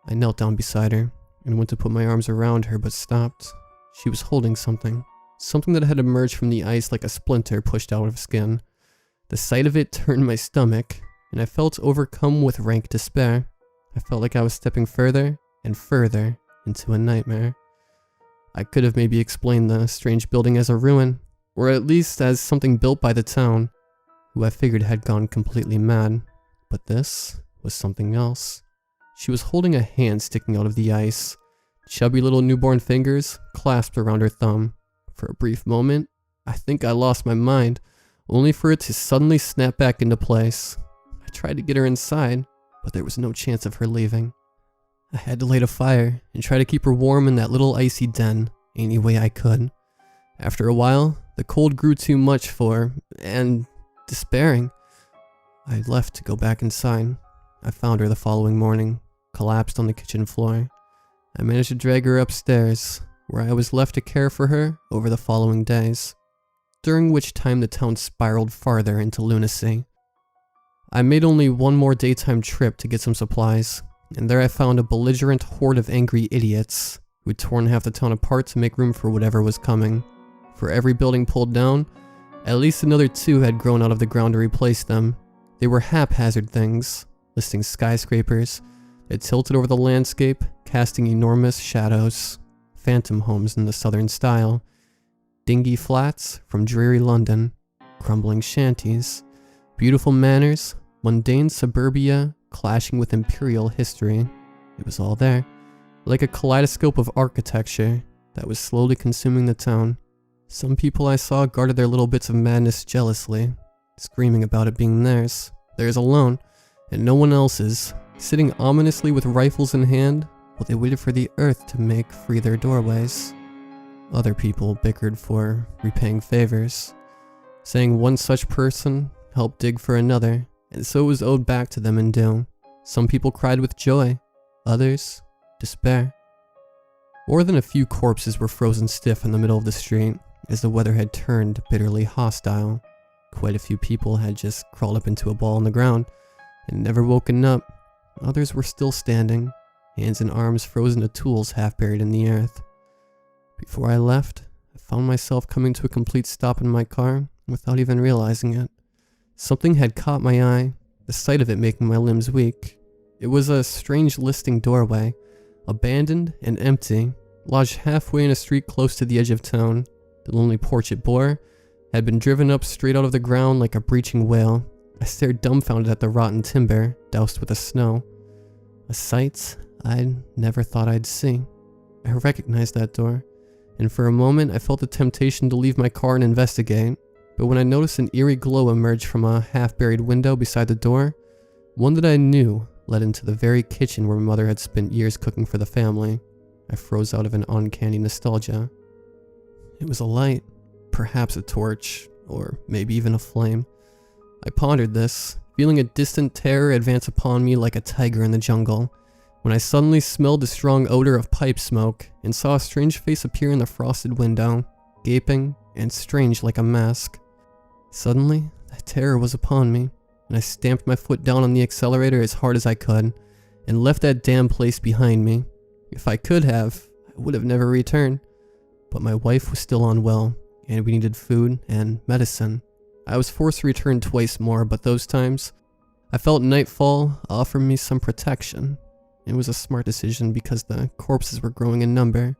I knelt down beside her and went to put my arms around her, but stopped. She was holding something that had emerged from the ice like a splinter pushed out of skin. The sight of it turned my stomach, and I felt overcome with rank despair. I felt like I was stepping further and further into a nightmare. I could have maybe explained the strange building as a ruin, or at least as something built by the town, who I figured had gone completely mad. But this was something else. She was holding a hand sticking out of the ice, chubby little newborn fingers clasped around her thumb. For a brief moment, I think I lost my mind, only for it to suddenly snap back into place. I tried to get her inside, but there was no chance of her leaving. I had to light a fire and try to keep her warm in that little icy den any way I could. After a while, the cold grew too much and despairing, I left to go back inside. I found her the following morning, collapsed on the kitchen floor. I managed to drag her upstairs, where I was left to care for her over the following days, during which time the town spiraled farther into lunacy. I made only one more daytime trip to get some supplies, and there I found a belligerent horde of angry idiots who had torn half the town apart to make room for whatever was coming. For every building pulled down, at least another 2 had grown out of the ground to replace them. They were haphazard things, listing skyscrapers that tilted over the landscape, casting enormous shadows, phantom homes in the southern style, dingy flats from dreary London, crumbling shanties, beautiful manors, mundane suburbia clashing with imperial history. It was all there, like a kaleidoscope of architecture that was slowly consuming the town. Some people I saw guarded their little bits of madness jealously, screaming about it being theirs alone, and no one else's, sitting ominously with rifles in hand while they waited for the earth to make free their doorways. Other people bickered for repaying favors, saying one such person helped dig for another, and so it was owed back to them in due. Some people cried with joy, others despair. More than a few corpses were frozen stiff in the middle of the street, as the weather had turned bitterly hostile. Quite a few people had just crawled up into a ball on the ground and never woken up. Others were still standing, hands and arms frozen to tools half buried in the earth. Before I left, I found myself coming to a complete stop in my car without even realizing it. Something had caught my eye, the sight of it making my limbs weak. It was a strange listing doorway, abandoned and empty, lodged halfway in a street close to the edge of town. The lonely porch it bore had been driven up straight out of the ground like a breaching whale. I stared dumbfounded at the rotten timber, doused with the snow. A sight I'd never thought I'd see. I recognized that door, and for a moment I felt the temptation to leave my car and investigate, but when I noticed an eerie glow emerge from a half-buried window beside the door, one that I knew led into the very kitchen where my mother had spent years cooking for the family, I froze out of an uncanny nostalgia. It was a light, perhaps a torch, or maybe even a flame. I pondered this, feeling a distant terror advance upon me like a tiger in the jungle, when I suddenly smelled the strong odor of pipe smoke and saw a strange face appear in the frosted window, gaping and strange like a mask. Suddenly, that terror was upon me, and I stamped my foot down on the accelerator as hard as I could, and left that damn place behind me. If I could have, I would have never returned. But my wife was still unwell, and we needed food and medicine. I was forced to return twice more, but those times, I felt nightfall offer me some protection. It was a smart decision because the corpses were growing in number,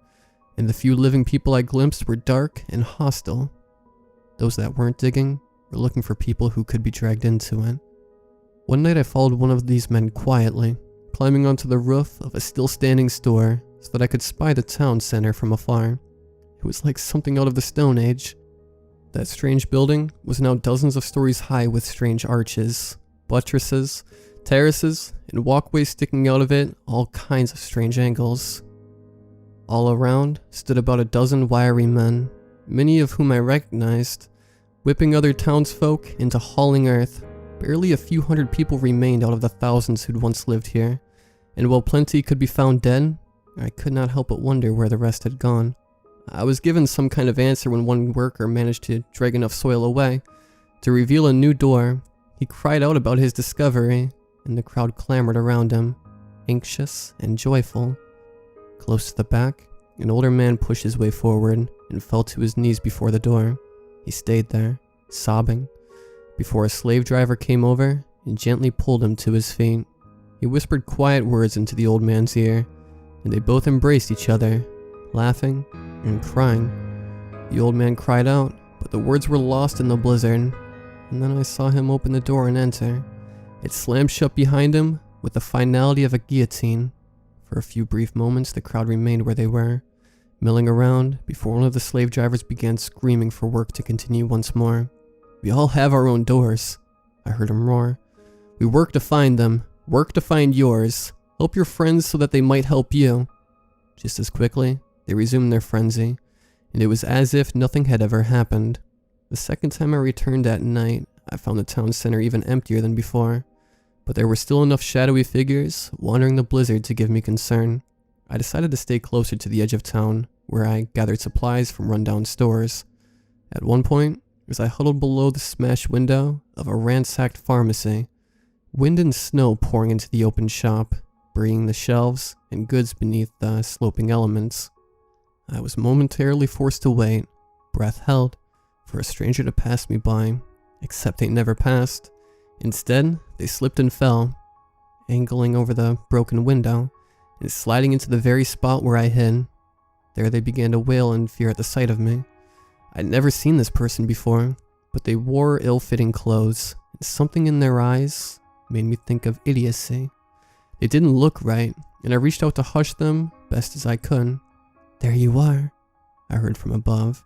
and the few living people I glimpsed were dark and hostile. Those that weren't digging were looking for people who could be dragged into it. One night I followed one of these men quietly, climbing onto the roof of a still-standing store so that I could spy the town center from afar. It was like something out of the Stone Age. That strange building was now dozens of stories high with strange arches, buttresses, terraces, and walkways sticking out of it, all kinds of strange angles. All around stood about a dozen wiry men, many of whom I recognized, whipping other townsfolk into hauling earth. Barely a few hundred people remained out of the thousands who'd once lived here, and while plenty could be found dead, I could not help but wonder where the rest had gone. I was given some kind of answer when one worker managed to drag enough soil away to reveal a new door. He cried out about his discovery, and the crowd clamored around him, anxious and joyful. Close to the back, an older man pushed his way forward and fell to his knees before the door. He stayed there, sobbing, before a slave driver came over and gently pulled him to his feet. He whispered quiet words into the old man's ear, and they both embraced each other, laughing and crying. The old man cried out, but the words were lost in the blizzard, and then I saw him open the door and enter. It slammed shut behind him with the finality of a guillotine. For a few brief moments the crowd remained where they were, milling around before one of the slave drivers began screaming for work to continue once more. "We all have our own doors," I heard him roar. "We work to find them, work to find yours. Help your friends so that they might help you." Just as quickly, they resumed their frenzy, and it was as if nothing had ever happened. The second time I returned at night, I found the town center even emptier than before, but there were still enough shadowy figures wandering the blizzard to give me concern. I decided to stay closer to the edge of town, where I gathered supplies from rundown stores. At one point, as I huddled below the smashed window of a ransacked pharmacy, wind and snow pouring into the open shop, burying the shelves and goods beneath the sloping elements. I was momentarily forced to wait, breath held, for a stranger to pass me by, except they never passed. Instead, they slipped and fell, angling over the broken window and sliding into the very spot where I hid. There they began to wail in fear at the sight of me. I'd never seen this person before, but they wore ill-fitting clothes, and something in their eyes made me think of idiocy. They didn't look right, and I reached out to hush them best as I could. "There you are," I heard from above,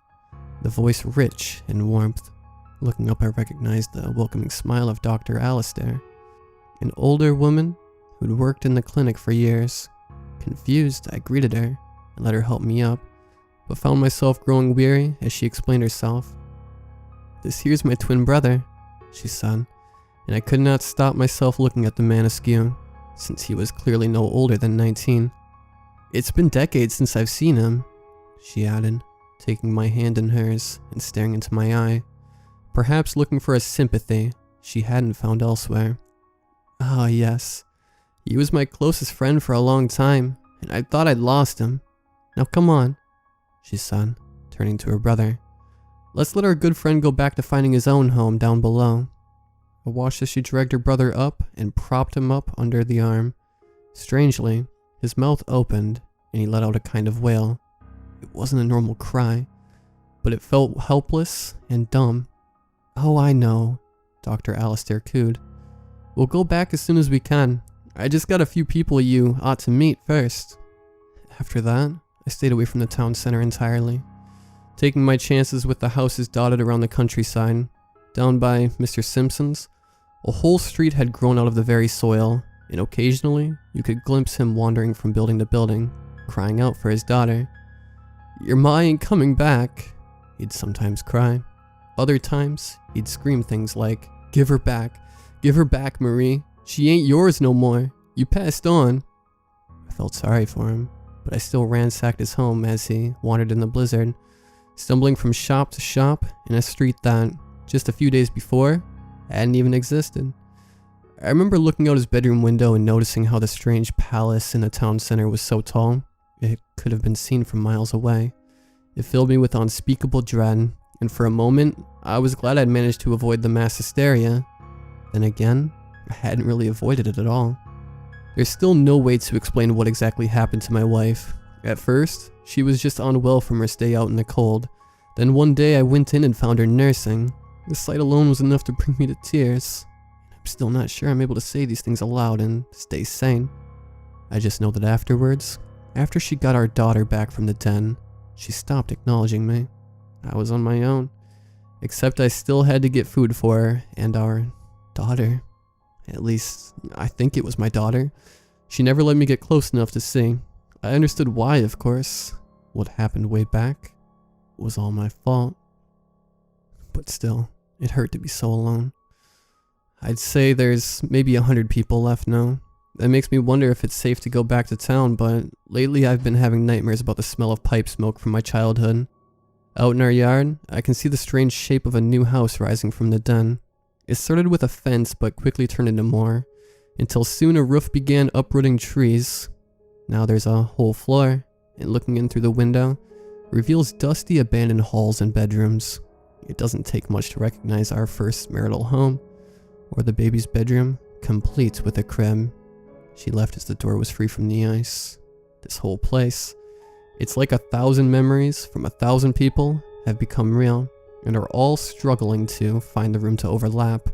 the voice rich in warmth. Looking up, I recognized the welcoming smile of Dr. Alistair, an older woman who'd worked in the clinic for years. Confused, I greeted her and let her help me up, but found myself growing weary as she explained herself. "This here's my twin brother," she said, and I could not stop myself looking at the man askew, since he was clearly no older than 19. "It's been decades since I've seen him," she added, taking my hand in hers and staring into my eye, perhaps looking for a sympathy she hadn't found elsewhere. "Ah, yes. He was my closest friend for a long time, and I thought I'd lost him. Now come on, she said, turning to her brother. Let's let our good friend go back to finding his own home down below. I watched as she dragged her brother up and propped him up under the arm. Strangely, his mouth opened and he let out a kind of wail. It wasn't a normal cry, but it felt helpless and dumb. Oh, I know, Dr. Alistair cooed. We'll go back as soon as we can. I just got a few people you ought to meet first. After that, I stayed away from the town center entirely, taking my chances with the houses dotted around the countryside. Down by Mr. Simpson's, a whole street had grown out of the very soil, and occasionally you could glimpse him wandering from building to building, crying out for his daughter. Your ma ain't coming back, he'd sometimes cry. Other times, he'd scream things like, give her back, Marie. She ain't yours no more. You passed on. I felt sorry for him, but I still ransacked his home as he wandered in the blizzard, stumbling from shop to shop in a street that, just a few days before, hadn't even existed. I remember looking out his bedroom window and noticing how the strange palace in the town center was so tall, it could have been seen from miles away. It filled me with unspeakable dread, and for a moment, I was glad I'd managed to avoid the mass hysteria. Then again, I hadn't really avoided it at all. There's still no way to explain what exactly happened to my wife. At first, she was just unwell from her stay out in the cold. Then one day I went in and found her nursing. The sight alone was enough to bring me to tears. I'm still not sure I'm able to say these things aloud and stay sane. I just know that afterwards, after she got our daughter back from the den, she stopped acknowledging me. I was on my own, except I still had to get food for her and our daughter. At least, I think it was my daughter. She never let me get close enough to see. I understood why, of course. What happened way back was all my fault. But still, it hurt to be so alone. I'd say there's maybe 100 people left now. That makes me wonder if it's safe to go back to town, but lately I've been having nightmares about the smell of pipe smoke from my childhood. Out in our yard, I can see the strange shape of a new house rising from the den. It started with a fence but quickly turned into more, until soon a roof began uprooting trees. Now there's a whole floor, and looking in through the window reveals dusty abandoned halls and bedrooms. It doesn't take much to recognize our first marital home, or the baby's bedroom, complete with a crib. She left as the door was free from the ice. This whole place, it's like 1,000 memories from 1,000 people have become real, and are all struggling to find the room to overlap.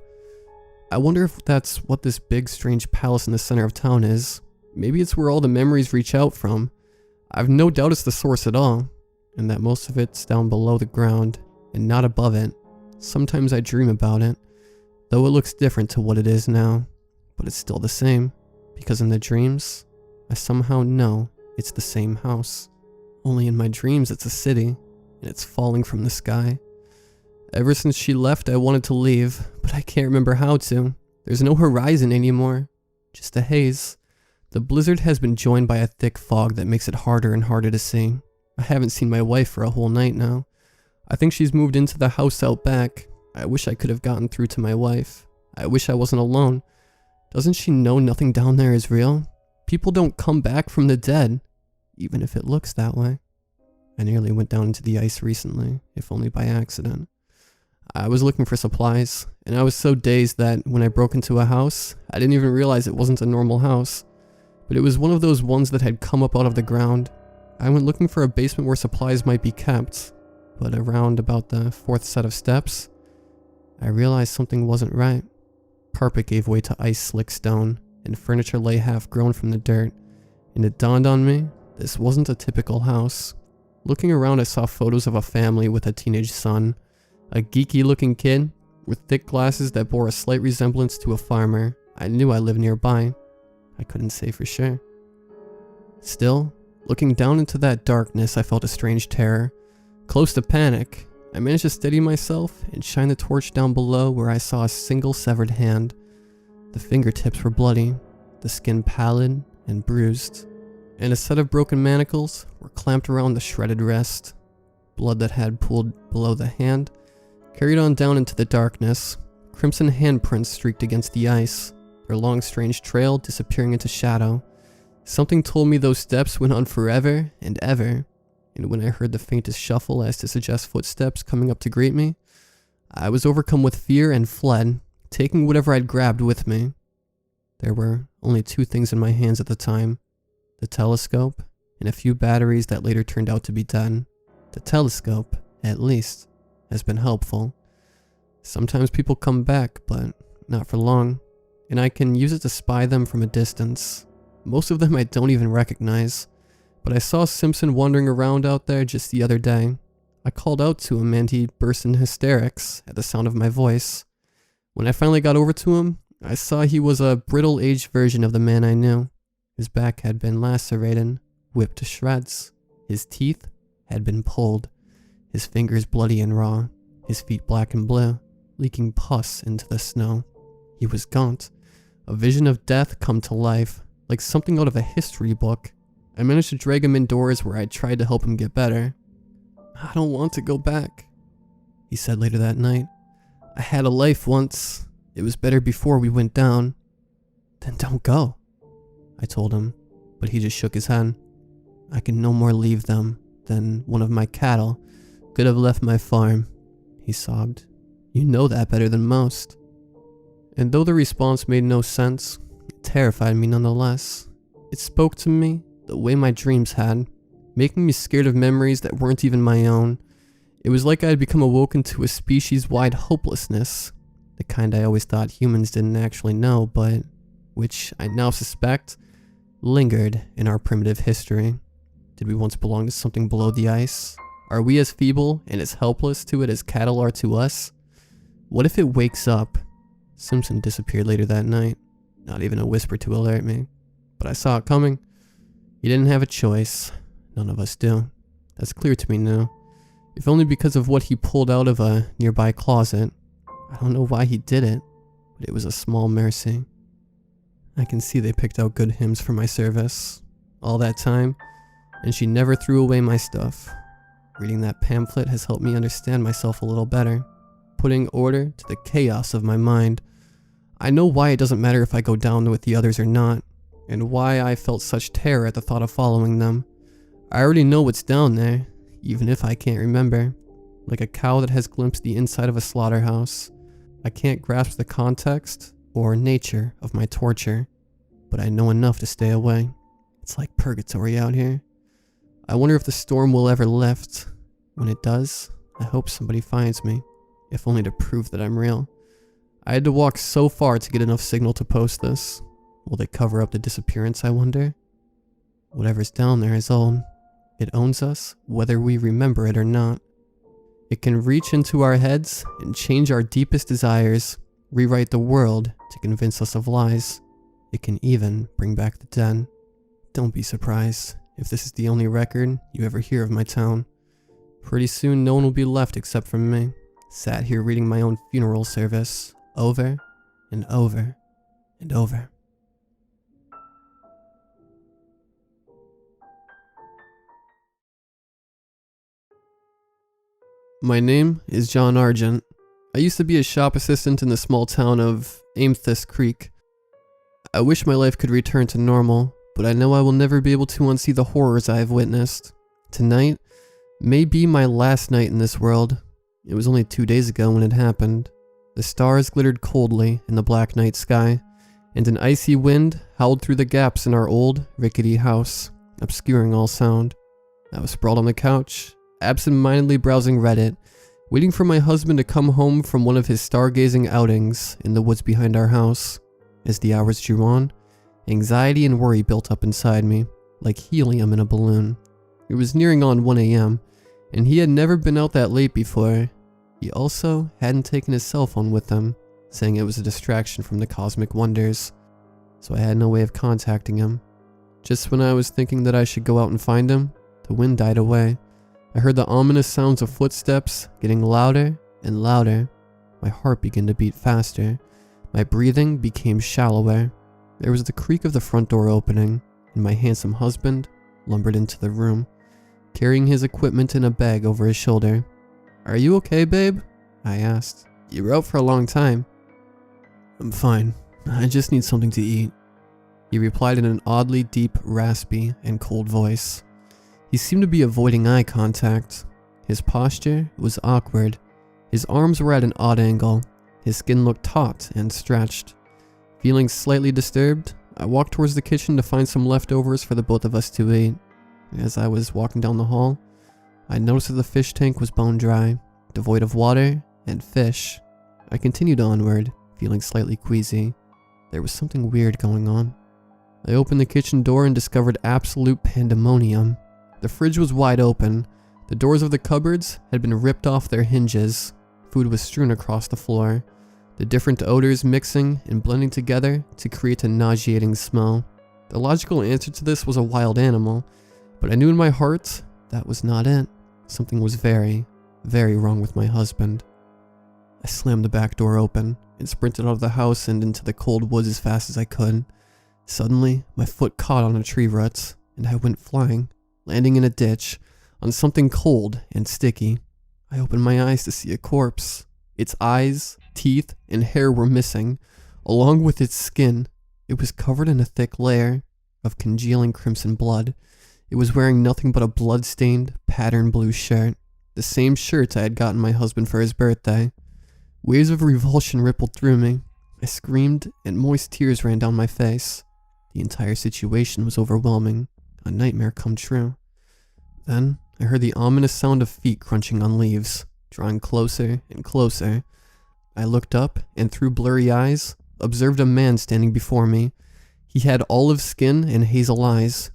I wonder if that's what this big strange palace in the center of town is. Maybe it's where all the memories reach out from. I've no doubt it's the source at all, and that most of it's down below the ground, and not above it. Sometimes I dream about it, though it looks different to what it is now, but it's still the same, because in the dreams, I somehow know it's the same house. Only in my dreams it's a city, and it's falling from the sky. Ever since she left, I wanted to leave, but I can't remember how to. There's no horizon anymore, just a haze. The blizzard has been joined by a thick fog that makes it harder and harder to see. I haven't seen my wife for a whole night now. I think she's moved into the house out back. I wish I could have gotten through to my wife. I wish I wasn't alone. Doesn't she know nothing down there is real? People don't come back from the dead, even if it looks that way. I nearly went down into the ice recently, if only by accident. I was looking for supplies, and I was so dazed that when I broke into a house, I didn't even realize it wasn't a normal house. But it was one of those ones that had come up out of the ground. I went looking for a basement where supplies might be kept, but around about the 4th set of steps, I realized something wasn't right. Carpet gave way to ice-slick stone, and furniture lay half-grown from the dirt, and it dawned on me, this wasn't a typical house. Looking around, I saw photos of a family with a teenage son, a geeky-looking kid with thick glasses that bore a slight resemblance to a farmer. I knew I lived nearby. I couldn't say for sure. Still, looking down into that darkness, I felt a strange terror. Close to panic, I managed to steady myself and shine the torch down below where I saw a single severed hand. The fingertips were bloody, the skin pallid and bruised, and a set of broken manacles were clamped around the shredded wrist. Blood that had pooled below the hand carried on down into the darkness. Crimson handprints streaked against the ice. their long strange trail disappearing into shadow. Something told me those steps went on forever and ever, and when I heard the faintest shuffle as to suggest footsteps coming up to greet me, I was overcome with fear and fled, taking whatever I'd grabbed with me. There were only 2 things in my hands at the time: the telescope and a few batteries that later turned out to be dead. The telescope, at least, has been helpful. Sometimes people come back, but not for long, and I can use it to spy them from a distance. Most of them I don't even recognize, but I saw Simpson wandering around out there just the other day. I called out to him and he burst into hysterics at the sound of my voice. When I finally got over to him, I saw he was a brittle-aged version of the man I knew. His back had been lacerated, whipped to shreds. His teeth had been pulled, his fingers bloody and raw, his feet black and blue, leaking pus into the snow. He was gaunt, a vision of death come to life, like something out of a history book. I managed to drag him indoors where I tried to help him get better. "I don't want to go back," he said later that night. "I had a life once. It was better before we went down." "Then don't go," I told him, but he just shook his head. "I can no more leave them than one of my cattle could have left my farm," he sobbed. "You know that better than most." And though the response made no sense, it terrified me nonetheless. It spoke to me the way my dreams had, making me scared of memories that weren't even my own. It was like I had become awoken to a species-wide hopelessness, the kind I always thought humans didn't actually know, but which I now suspect lingered in our primitive history. Did we once belong to something below the ice? Are we as feeble and as helpless to it as cattle are to us? What if it wakes up? Simpson disappeared later that night, not even a whisper to alert me, but I saw it coming. He didn't have a choice. None of us do. That's clear to me now, if only because of what he pulled out of a nearby closet. I don't know why he did it, but it was a small mercy. I can see they picked out good hymns for my service all that time, and she never threw away my stuff. Reading that pamphlet has helped me understand myself a little better, putting order to the chaos of my mind. I know why it doesn't matter if I go down with the others or not, and why I felt such terror at the thought of following them. I already know what's down there, even if I can't remember. Like a cow that has glimpsed the inside of a slaughterhouse. I can't grasp the context or nature of my torture, but I know enough to stay away. It's like purgatory out here. I wonder if the storm will ever lift. When it does, I hope somebody finds me, if only to prove that I'm real. I had to walk so far to get enough signal to post this. Will they cover up the disappearance, I wonder? Whatever's down there is old. It owns us, whether we remember it or not. It can reach into our heads and change our deepest desires, rewrite the world to convince us of lies. It can even bring back the dead. Don't be surprised if this is the only record you ever hear of my town. Pretty soon no one will be left except for me, sat here reading my own funeral service, over and over and over. My name is John Argent. I used to be a shop assistant in the small town of Amethyst Creek. I wish my life could return to normal, but I know I will never be able to unsee the horrors I have witnessed. Tonight may be my last night in this world. It was only 2 days ago when it happened. The stars glittered coldly in the black night sky, and an icy wind howled through the gaps in our old, rickety house, obscuring all sound. I was sprawled on the couch, absent-mindedly browsing Reddit, waiting for my husband to come home from one of his stargazing outings in the woods behind our house. As the hours drew on, anxiety and worry built up inside me, like helium in a balloon. It was nearing on 1 a.m., and he had never been out that late before. He also hadn't taken his cell phone with him, saying it was a distraction from the cosmic wonders, so I had no way of contacting him. Just when I was thinking that I should go out and find him, the wind died away. I heard the ominous sounds of footsteps getting louder and louder. My heart began to beat faster. My breathing became shallower. There was the creak of the front door opening, and my handsome husband lumbered into the room, carrying his equipment in a bag over his shoulder. "Are you okay, babe?" I asked. "You were out for a long time." "I'm fine. "I just need something to eat," he replied in an oddly deep, raspy, and cold voice. He seemed to be avoiding eye contact. His posture was awkward. His arms were at an odd angle. His skin looked taut and stretched. Feeling slightly disturbed, I walked towards the kitchen to find some leftovers for the both of us to eat. As I was walking down the hall, I noticed that the fish tank was bone dry, devoid of water and fish. I continued onward, feeling slightly queasy. There was something weird going on. I opened the kitchen door and discovered absolute pandemonium. The fridge was wide open. The doors of the cupboards had been ripped off their hinges. Food was strewn across the floor, the different odors mixing and blending together to create a nauseating smell. The logical answer to this was a wild animal, but I knew in my heart that was not it. Something was very, very wrong with my husband. I slammed the back door open and sprinted out of the house and into the cold woods as fast as I could. Suddenly, my foot caught on a tree root, and I went flying, landing in a ditch, on something cold and sticky. I opened my eyes to see a corpse. Its eyes, teeth, and hair were missing, along with its skin. It was covered in a thick layer of congealing crimson blood. It was wearing nothing but a blood-stained, patterned blue shirt, the same shirt I had gotten my husband for his birthday. Waves of revulsion rippled through me. I screamed, and moist tears ran down my face. The entire situation was overwhelming, a nightmare come true. Then, I heard the ominous sound of feet crunching on leaves, drawing closer and closer. I looked up, and through blurry eyes, observed a man standing before me. He had olive skin and hazel eyes.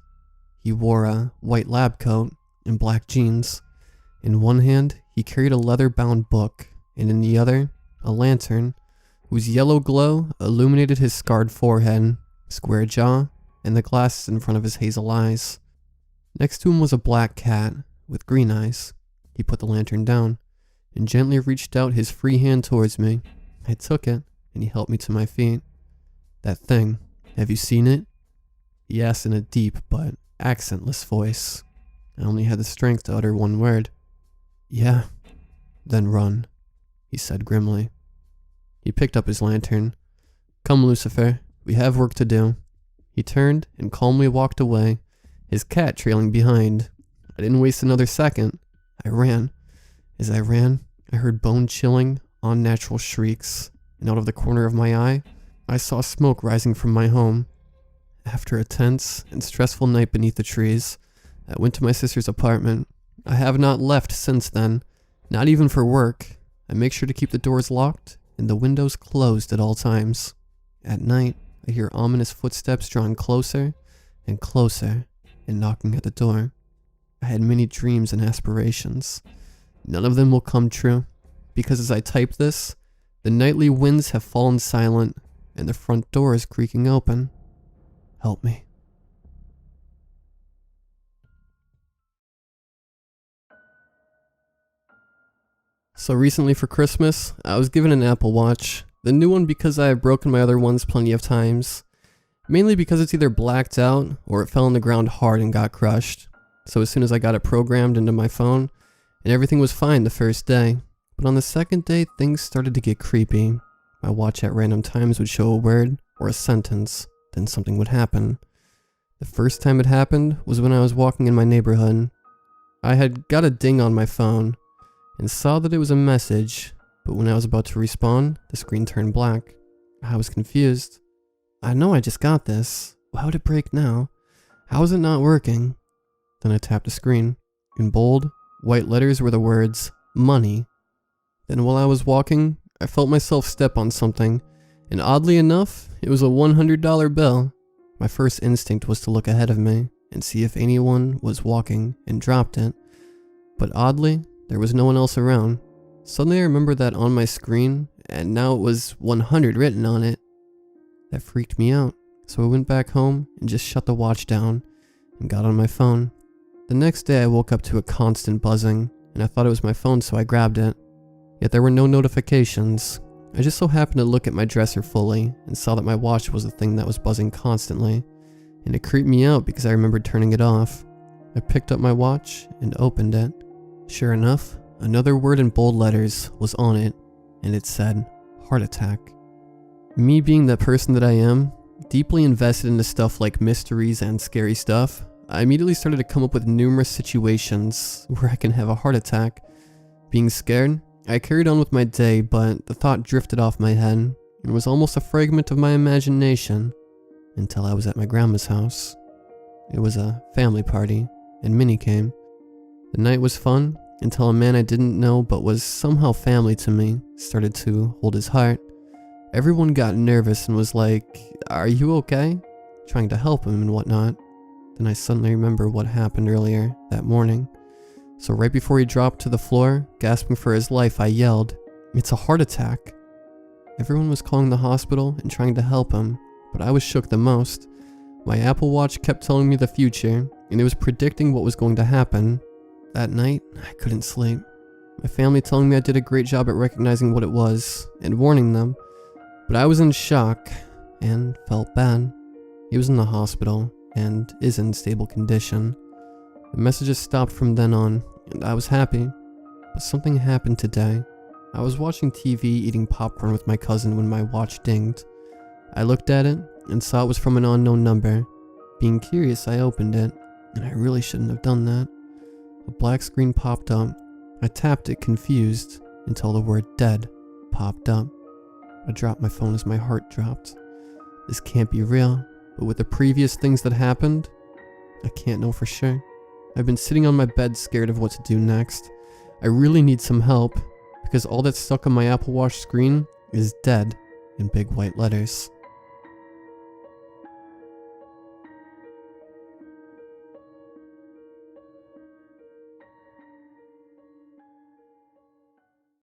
He wore a white lab coat and black jeans. In one hand, he carried a leather-bound book, and in the other, a lantern, whose yellow glow illuminated his scarred forehead, square jaw, and the glasses in front of his hazel eyes. Next to him was a black cat with green eyes. He put the lantern down and gently reached out his free hand towards me. I took it, and he helped me to my feet. "That thing, have you seen it?" he asked in a deep but accentless voice. I only had the strength to utter one word. "Yeah." "Then run," he said grimly. He picked up his lantern. "Come, Lucifer, we have work to do." He turned and calmly walked away, his cat trailing behind. I didn't waste another second. I ran. As I ran, I heard bone-chilling, unnatural shrieks, and out of the corner of my eye, I saw smoke rising from my home. After a tense and stressful night beneath the trees, I went to my sister's apartment. I have not left since then, not even for work. I make sure to keep the doors locked and the windows closed at all times. At night, I hear ominous footsteps drawing closer and closer and knocking at the door. I had many dreams and aspirations. None of them will come true, because as I type this, the nightly winds have fallen silent and the front door is creaking open. Help me. So recently for Christmas, I was given an Apple Watch. The new one because I have broken my other ones plenty of times. Mainly because it's either blacked out or it fell on the ground hard and got crushed. So as soon as I got it programmed into my phone, and everything was fine the first day. But on the second day, things started to get creepy. My watch at random times would show a word or a sentence, then something would happen. The first time it happened was when I was walking in my neighborhood. I had got a ding on my phone and saw that it was a message, but when I was about to respond, the screen turned black. I was confused. I know I just got this. Why would it break now? How is it not working? Then I tapped the screen. In bold, white letters were the words, money. Then while I was walking, I felt myself step on something, and oddly enough, it was a $100 bill. My first instinct was to look ahead of me and see if anyone was walking and dropped it. But oddly, there was no one else around. Suddenly I remembered that on my screen, and now it was 100 written on it. That freaked me out, so I went back home and just shut the watch down and got on my phone. The next day I woke up to a constant buzzing, and I thought it was my phone, so I grabbed it. Yet there were no notifications. I just so happened to look at my dresser fully and saw that my watch was the thing that was buzzing constantly, and it creeped me out because I remembered turning it off. I picked up my watch and opened it. Sure enough, another word in bold letters was on it, and it said, heart attack. Me being the person that I am, deeply invested into stuff like mysteries and scary stuff, I immediately started to come up with numerous situations where I can have a heart attack. Being scared, I carried on with my day, but the thought drifted off my head and was almost a fragment of my imagination until I was at my grandma's house. It was a family party, and Minnie came. The night was fun until a man I didn't know but was somehow family to me started to hold his heart. Everyone got nervous and was like, "Are you okay?" Trying to help him and whatnot. Then I suddenly remember what happened earlier that morning. So right before he dropped to the floor, gasping for his life, I yelled, "It's a heart attack." Everyone was calling the hospital and trying to help him, but I was shook the most. My Apple Watch kept telling me the future, and it was predicting what was going to happen. That night, I couldn't sleep. My family telling me I did a great job at recognizing what it was and warning them, but I was in shock and felt bad. He was in the hospital and is in stable condition. The messages stopped from then on, and I was happy, but something happened today. I was watching TV eating popcorn with my cousin when my watch dinged. I looked at it and saw it was from an unknown number. Being curious, I opened it, and I really shouldn't have done that. A black screen popped up. I tapped it confused until the word "dead" popped up. I dropped my phone as my heart dropped. This can't be real, but with the previous things that happened, I can't know for sure. I've been sitting on my bed scared of what to do next. I really need some help, because all that's stuck on my Apple Watch screen is "dead" in big white letters.